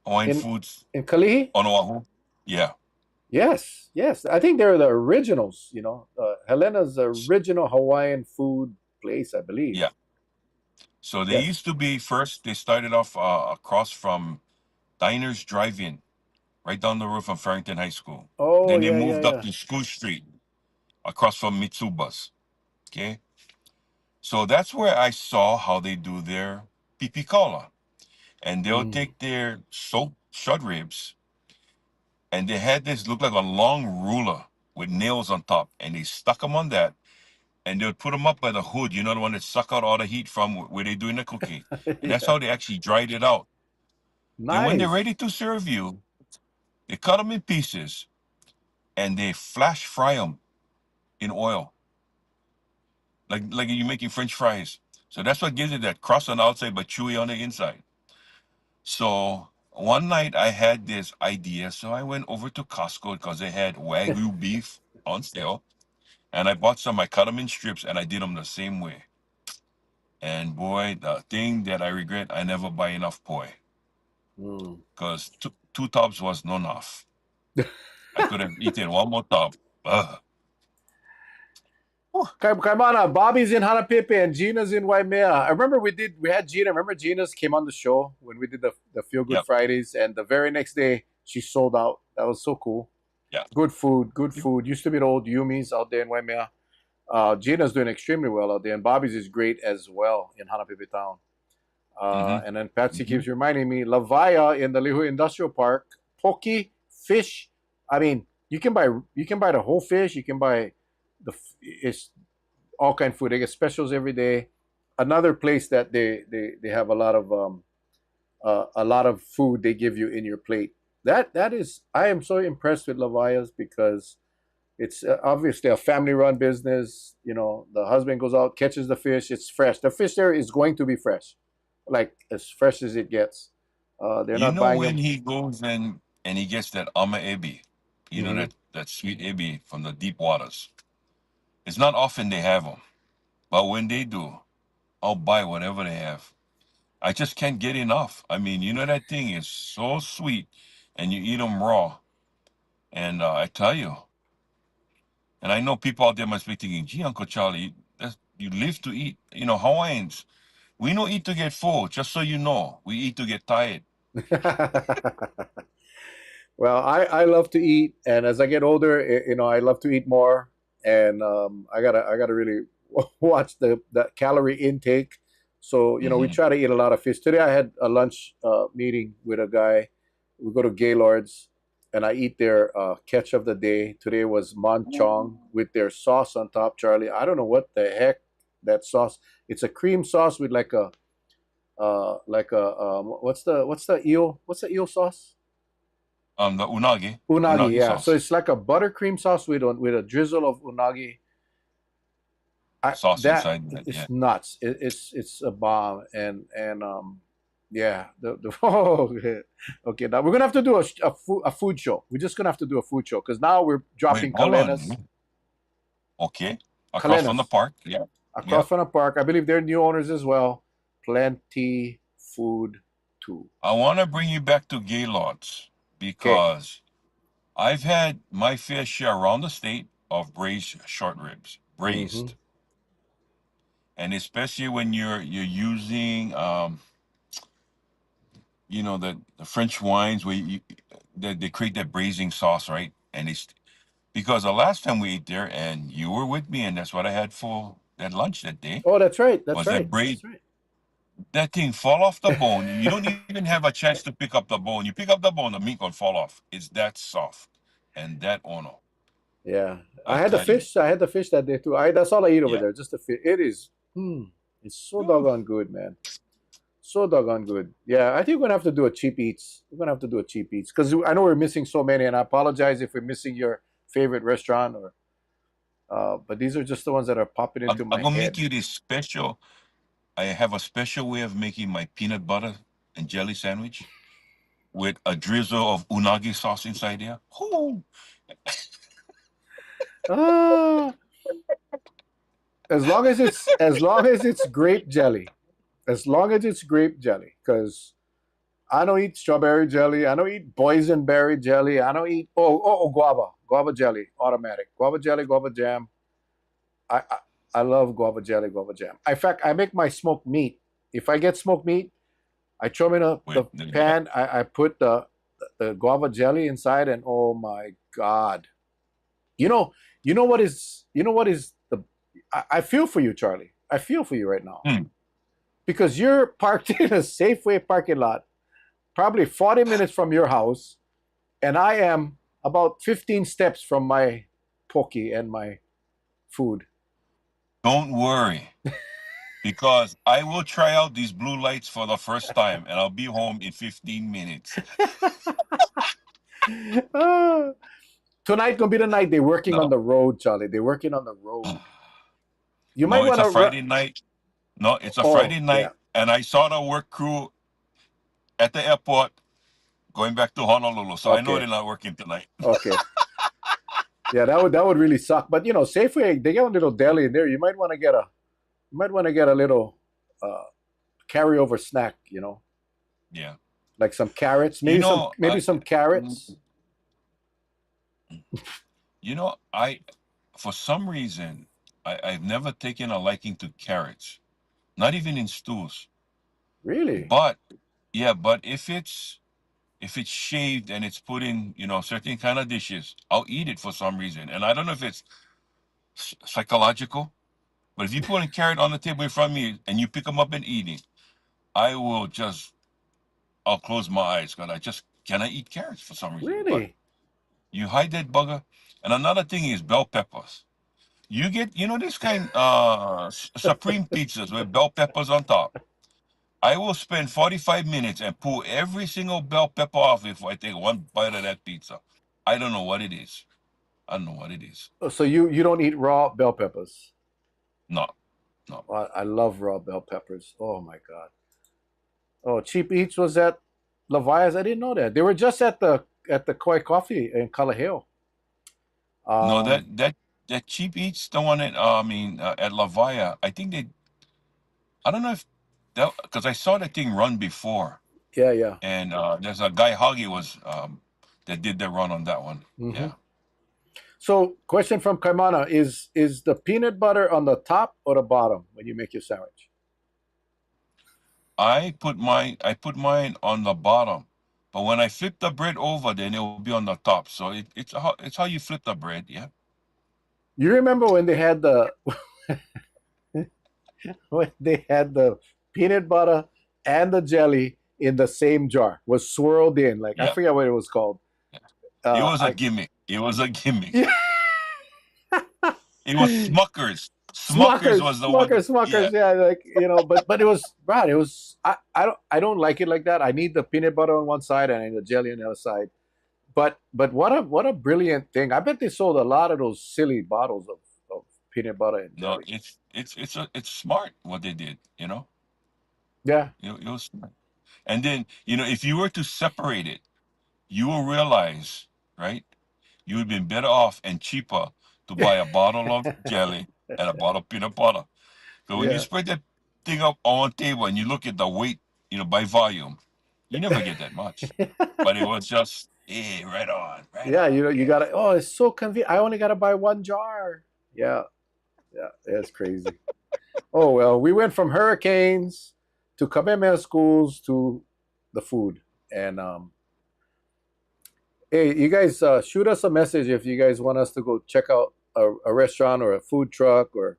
Hawaiian in Foods in Kalihi. on Oahu? Yeah, Yes, yes. I think they're the originals, Helena's original Hawaiian food place, I believe. yeah. So they Yes. used to be first. They started off across from Diners Drive-In, right down the road from Farrington High School. Oh, Then they yeah, yeah, moved up yeah. to School Street, across from Mitsubas. Okay, so that's where I saw how they do their pipikala, and they'll Mm. take their soaked short ribs, and they had this look like a long ruler with nails on top, and they stuck them on that, and they would put them up by the hood, you know, the one that suck out all the heat from where they're doing the cooking, and that's Yeah. how they actually dried it out. Then when they're Nice. ready to serve you, they cut them in pieces and they flash fry them in oil, like you're making French fries. So that's what gives it that crust on the outside but chewy on the inside. So one night I had this idea, so I went over to Costco because they had Wagyu beef on sale. And I bought some, I cut them in strips and I did them the same way. And boy, the thing that I regret, I never buy enough poi Mm. because two tubs was not enough. I could have eaten one more tub. Ugh. Whew. Kaimana, Bobby's in Hanapepe and Gina's in Waimea. I remember we had Gina. Remember Gina's came on the show when we did the Feel Good Yep. Fridays, and the very next day she sold out. That was so cool. Yeah. Good food, good food. Used to be the old Yumi's out there in Waimea. Gina's doing extremely well out there, and Bobby's is great as well in Hanapepe town. Mm-hmm. And then Patsy Mm-hmm. keeps reminding me, Lavaya in the Lihu Industrial Park, poke, fish. I mean, you can buy the whole fish. You can buy it's all kind of food. They get specials every day. Another place that they have a lot of food they give you in your plate. That is, I am so impressed with Lavaya's because It's obviously a family-run business. You know, the husband goes out, catches the fish. It's fresh. The fish there is going to be fresh, like as fresh as it gets. They're You not know buying when them. he goes and he gets that ama ebi, you know Hmm. that sweet ebi from the deep waters. It's not often they have them, but when they do, I'll buy whatever they have. I just can't get enough. I mean, you know that thing is so sweet, and you eat them raw. And I tell you, and I know people out there must be thinking, "Gee, Uncle Charlie, you live to eat." You know, Hawaiians, we don't eat to get full. Just so you know, we eat to get tired. Well, I love to eat, and as I get older, you know, I love to eat more, and I gotta really watch the calorie intake. So you know, we Hmm. try to eat a lot of fish. Today I had a lunch meeting with a guy. We go to Gaylord's, and I eat their catch of the day. Today was manchong with their sauce on top, Charlie. I don't know what the heck that sauce. It's a cream sauce with like a what's the eel sauce? The Unagi, unagi yeah. So sauce, it's like a buttercream sauce with a drizzle of unagi. sauce That inside that. Yeah. it's nuts. It's a bomb, and yeah. The oh yeah. Okay. Now we're gonna have to do a food show. We're just gonna have to do a food show because now we're Wait, dropping hold on. Okay, across from the Kalenas park. Yeah, yeah. across from the park. I believe they're new owners as well. Plenty food too. I want to bring you back to Gaylords Okay. because I've had my fair share around the state of braised short ribs, Mm-hmm. braised, and especially when you're using you know the French wines where they create that braising sauce, right? And it's because the last time we ate there, and you were with me, and that's what I had for that lunch that day Oh, that's right. That's was that right. braised. That's right. That thing fall off the bone. You don't even have a chance to pick up the bone. You pick up the bone, the meat will fall off. It's that soft and that ono. Yeah, I tell you, I had the fish that day too. I That's all I eat over yeah. there, just the fish. It is, it's so doggone good, man. So doggone good. Yeah, I think we're gonna have to do a cheap eats. We're gonna have to do a cheap eats because I know we're missing so many, and I apologize if we're missing your favorite restaurant or. But these are just the ones that are popping into I'm my gonna make head. you this special. I have a special way of making my peanut butter and jelly sandwich with a drizzle of unagi sauce inside there. Ooh. Ah, as long as it's grape jelly, as long as it's grape jelly, because I don't eat strawberry jelly. I don't eat boysenberry jelly. I don't eat guava jelly, automatic guava jelly, guava jam. I, I I love guava jelly, guava jam. In fact, I make my smoked meat. If I get smoked meat, I throw 'em in the With yeah. pan. I put the guava jelly inside, and oh my god, you know you know what is the I feel for you, Charlie. I feel for you right now Hmm. because you're parked in a Safeway parking lot, probably 40 minutes from your house, and I am about 15 steps from my poke and my food. Don't worry, because I will try out these blue lights for the first time, and I'll be home in 15 minutes. Ah, tonight gonna be the night they're working on No, the road, Charlie. They're working on the road. You might no, it's want a to Friday night. No, it's a Oh Friday yeah, night, and I saw the work crew at the airport going back to Honolulu, so I know okay, they're not working tonight. okay. Yeah, that would really suck. But you know, Safeway they got a little deli in there. You might want to get a little uh, carryover snack. You know, Yeah, like some carrots, you know, maybe some carrots. you know, I for some reason I've never taken a liking to carrots, not even in stews. Really, But yeah, but if it's shaved and it's put in, you know, certain kind of dishes, I'll eat it for some reason. And I don't know if it's psychological, but if you put a carrot on the table in front of me and you pick them up and eat it, I will just, I'll close my eyes because I just cannot eat carrots for some reason. But really. you hide that bugger. And another thing is bell peppers. You get, you know, this kind, supreme pizzas with bell peppers on top. I will spend 45 minutes and pull every single bell pepper off if I take one bite of that pizza. I don't know what it is. I don't know what it is. So you don't eat raw bell peppers? No, no. I love raw bell peppers. Oh my god. Oh, Cheap Eats was at Levi's. I didn't know that. They were just at the Koi Coffee in Kalaheo. No, Um, that cheap eats the one at at La Valla. I think they. I don't know if that because I saw that thing run before, yeah, yeah. and there's a guy Hoggy was that did the run on that one. Hmm. Yeah, So, question from Kaimana is the peanut butter on the top or the bottom when you make your sandwich? I put mine on the bottom, but when I flip the bread over, then it will be on the top. So it's how you flip the bread. Yeah, You remember when they had the when they had the peanut butter and the jelly in the same jar, was swirled in. Like I yeah. forget what it was called. It was a I gimmick. It was a gimmick. yeah. It was Smuckers. Smuckers was the one. Yeah, Smuckers. Yeah, like but it was right. It was I don't like it like that. I need the peanut butter on one side and the jelly on the other side. But what a brilliant thing! I bet they sold a lot of those silly bottles of peanut butter and no, jelly. it's smart what they did. Yeah. It was smart. And then if you were to separate it, you will realize, right? You would have been better off and cheaper to buy a bottle of jelly and a bottle of peanut butter. So when you Yeah. spread that thing up on one table and you look at the weight, by volume, you never get that much. But it was just, right on, right Yeah, on. you Yeah. gotta. Oh, it's so convenient. I only gotta buy one jar. Yeah, yeah, it's crazy. Oh well, we went from hurricanes to Kamehameha schools to the food. And hey, you guys, shoot us a message if you guys want us to go check out a restaurant or a food truck or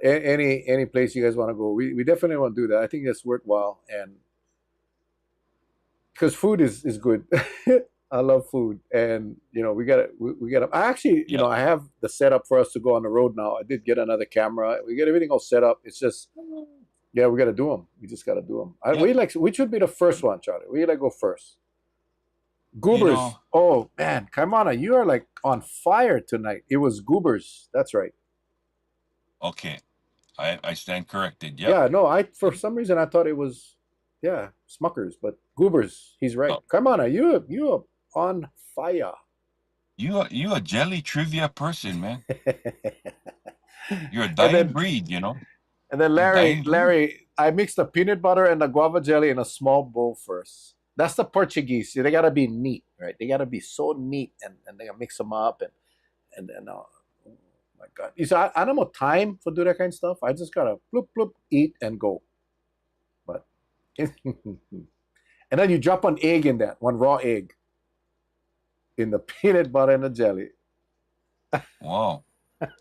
any place you guys want to go. We definitely want to do that. I think it's worthwhile, and because food is good. I love food, and we got. I actually, Yeah. I have the setup for us to go on the road now. I did get another camera. We get everything all set up. It's just, yeah, we got to do them. We just got to do them. Yeah. We should be the first one, Charlie. We gotta go first. You Goobers. know, Oh man, Kaimana, you are like on fire tonight. It was Goobers. That's right. okay. I stand corrected. Yep. Yeah, no, I for some reason I thought it was, yeah, Smuckers, but Goobers. He's right. No, Kaimana, you are on fire. you a jelly trivia person, man. You're a and dying then breed, and then You're a dying breed. Larry, I mixed the peanut butter and the guava jelly in a small bowl first. That's the Portuguese. They gotta be neat, right? They gotta be so neat, and they gotta mix them up, and then oh my god, you see, I don't have time for do that kind of stuff. I just gotta bloop bloop eat and go. But and then you drop an egg in that one raw egg in the peanut butter and the jelly. Wow.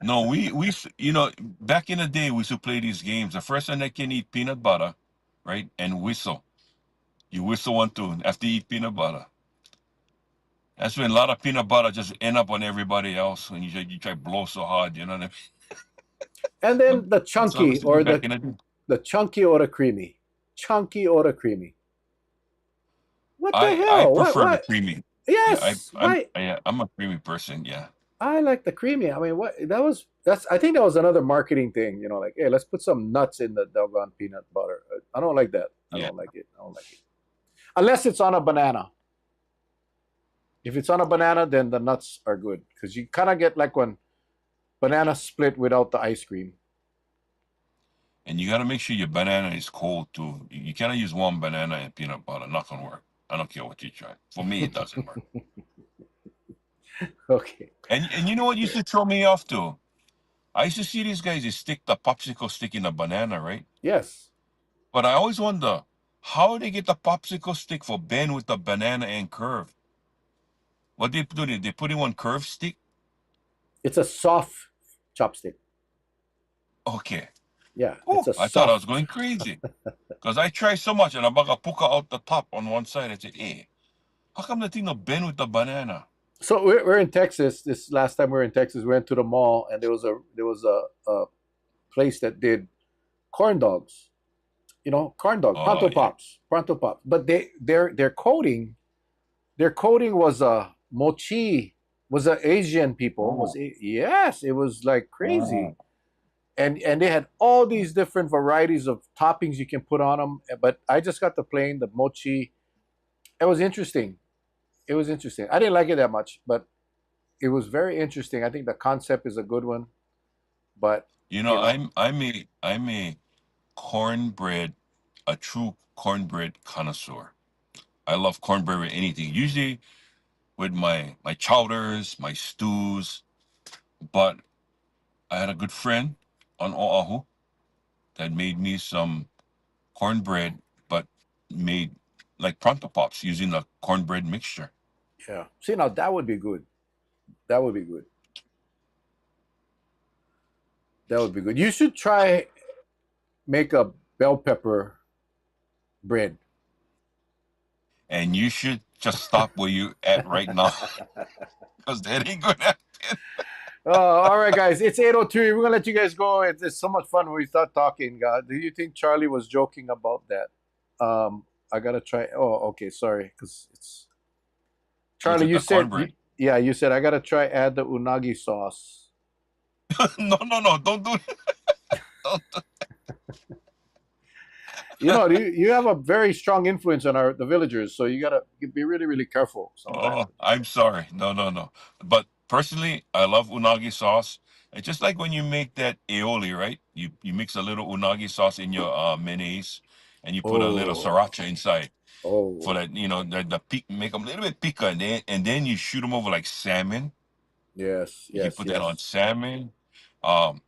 No, back in the day, we used to play these games. The first one that can eat peanut butter, right, and whistle. You whistle one tune after you eat peanut butter. That's when a lot of peanut butter just end up on everybody else when you try to blow so hard. You know what I mean? And But then the that's how we chunky used to do or back in the day. the chunky or the creamy, chunky or the creamy. What the I hell? prefer the What? creamy. Yeah, Yes, right. I'm a creamy person. Yeah, I like the creamy. I mean, what that's. I think that was another marketing thing. Like, hey, let's put some nuts in the doggone peanut butter. I don't like that. I yeah. don't like it. I don't like it. Unless it's on a banana. If it's on a banana, then the nuts are good because you kind of get like when banana split without the ice cream. And you got to make sure your banana is cold too. You cannot use one banana and peanut butter. Not gonna work. I don't care what you try. For me, it doesn't work. Okay. And you know what used to throw me off too? I used to see these guys, they stick the popsicle stick in a banana, right? Yes. But I always wonder, how they get the popsicle stick for bend with the banana and curve? What they do, they put in one curved stick? It's a soft chopstick. Okay. Yeah, Oh, it's a I thought I was soft. going crazy. Because I tried so much and I bag a puka out the top on one side. I said, hey, how come the thing not bend with the banana? So we're in Texas. This last time we were in Texas, we went to the mall and there was a place that did corn dogs. Corn dogs, Oh, yeah. pronto pops. But their coating was a mochi was Asian people. Yes, it was like crazy. And they had all these different varieties of toppings you can put on them. But I just got the plain, the mochi. It was interesting. It was interesting. I didn't like it that much, but it was very interesting. I think the concept is a good one. But You know, you know, I'm a cornbread, a true cornbread connoisseur. I love cornbread with anything. Usually with my chowders, my stews. But I had a good friend on Oahu that made me some cornbread, but made like pronto pops using the cornbread mixture. yeah. See, now that would be good. That would be good. That would be good. You should try make a bell pepper bread. And you should just stop where you at right now, because that ain't gonna happen. All right, guys. It's 8:03. We're gonna let you guys go. It's so much fun when we start talking. Do you think Charlie was joking about that? I gotta try. Oh, okay. Sorry, because it's Was Charlie. it You the said, cornbread? yeah. You said I gotta try add the unagi sauce. No, no, no! Don't do it. Don't do You know, you have a very strong influence on the villagers, so you gotta be really, really careful sometimes. Oh, I'm sorry. No, no, no. But personally, I love unagi sauce. It's just like when you make that aioli, right? You mix a little unagi sauce in your mayonnaise, and you put a little Oh, sriracha inside for oh, that. The peak, make them a little bit picker, and then you shoot them over like salmon. yes, You yes, put that on yes. salmon. Um,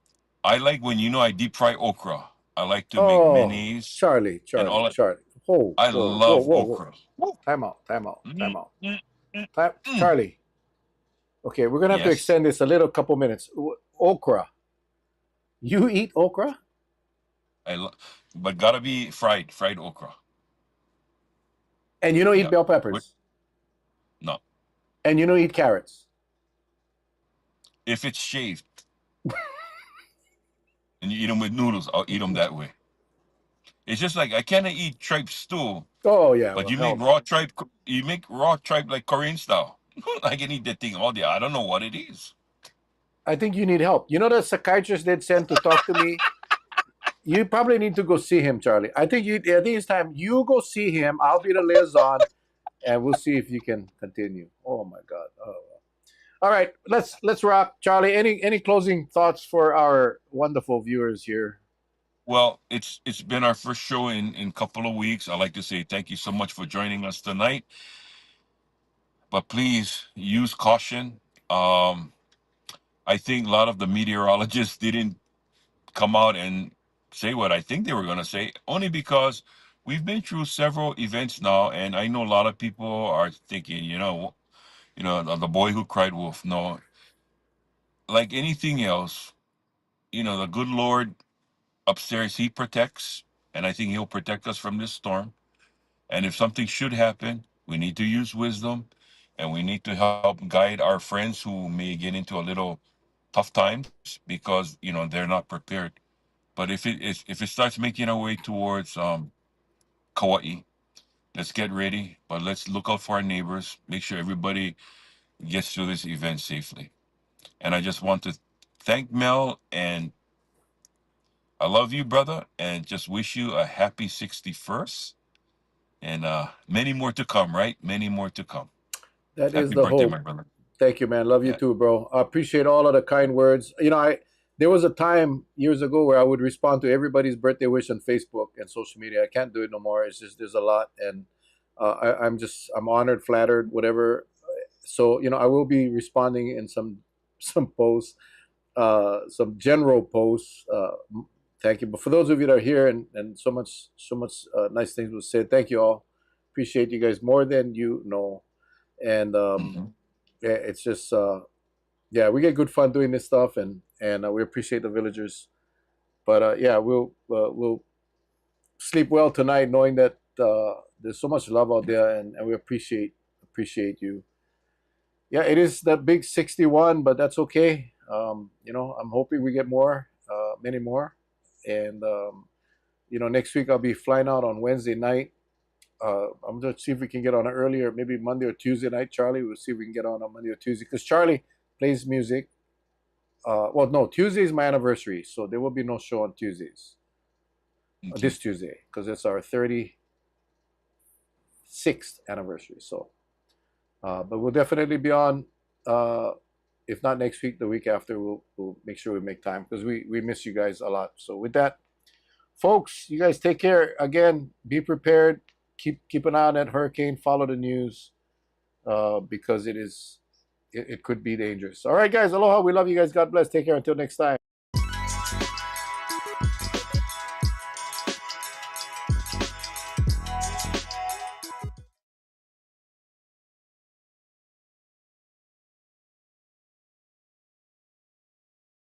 I like when I deep fry okra. I like to make Oh, mayonnaise Charlie, and Charlie, all that. Charlie. Whoa, I whoa, whoa, love whoa, whoa. okra. Woo. Time out, time out, time Mm, out. mm, mm, mm. Charlie. Okay, we're gonna have to Yes. extend this a little couple minutes. Okra. You eat okra, But gotta be fried okra. and you don't eat Yeah. bell But peppers, no, and you don't eat carrots. if it's shaved and you eat them with noodles, I'll eat them that way. It's just like I cannot eat tripe stew, Oh yeah, but well, hell, you make raw tripe like Korean style. I can eat that thing all day. I don't know what it is. I think you need help. You know the psychiatrist they'd send to talk to me. You probably need to go see him, Charlie. I think it's time you go see him. I'll be the liaison, and we'll see if you can continue. Oh my God. Oh. All right, let's rock, Charlie. Any closing thoughts for our wonderful viewers here? Well, it's been our first show in a couple of weeks. I'd like to say thank you so much for joining us tonight. But please use caution. Um, I think a lot of the meteorologists didn't come out and say what I think they were going to say, only because we've been through several events now, and I know a lot of people are thinking, the boy who cried wolf. No, like anything else, the good Lord upstairs, He protects, and I think He'll protect us from this storm. And if something should happen, we need to use wisdom, and we need to help guide our friends who may get into a little tough times because they're not prepared. But if it starts making our way towards Kauai, let's get ready. But let's look out for our neighbors. Make sure everybody gets through this event safely. And I just want to thank Mel, and I love you, brother, and just wish you a happy 61st, and many more to come. Right, many more to come. That is Happy the birthday, my hope. brother. Thank you, man. Love you Yeah. too, bro. I appreciate all of the kind words. I there was a time years ago where I would respond to everybody's birthday wish on Facebook and social media. I can't do it no more. It's just there's a lot, and I'm honored, flattered, whatever. So I will be responding in some posts, some general posts. Thank you. But for those of you that are here and so much nice things was said, thank you all. Appreciate you guys more than you know. And Hmm. yeah, it's just yeah, we get good fun doing this stuff, and we appreciate the villagers. But yeah, we'll sleep well tonight, knowing that there's so much love out there, and we appreciate you. Yeah, it is that big 61, but that's okay. I'm hoping we get more, many more, and next week I'll be flying out on Wednesday night. I'm going to see if we can get on earlier, maybe Monday or Tuesday night, Charlie. We'll see if we can get on Monday or Tuesday, because Charlie plays music. Well, no, Tuesday is my anniversary, so there will be no show on Tuesdays. Okay. This Tuesday, because it's our 36th anniversary. So, but we'll definitely be on. If not next week, the week after, we'll make sure we make time, because we miss you guys a lot. So with that, folks, you guys take care. Again, be prepared. Keep an eye on that hurricane. Follow the news, because it could be dangerous. All right, guys. Aloha. We love you guys. God bless. Take care. Until next time.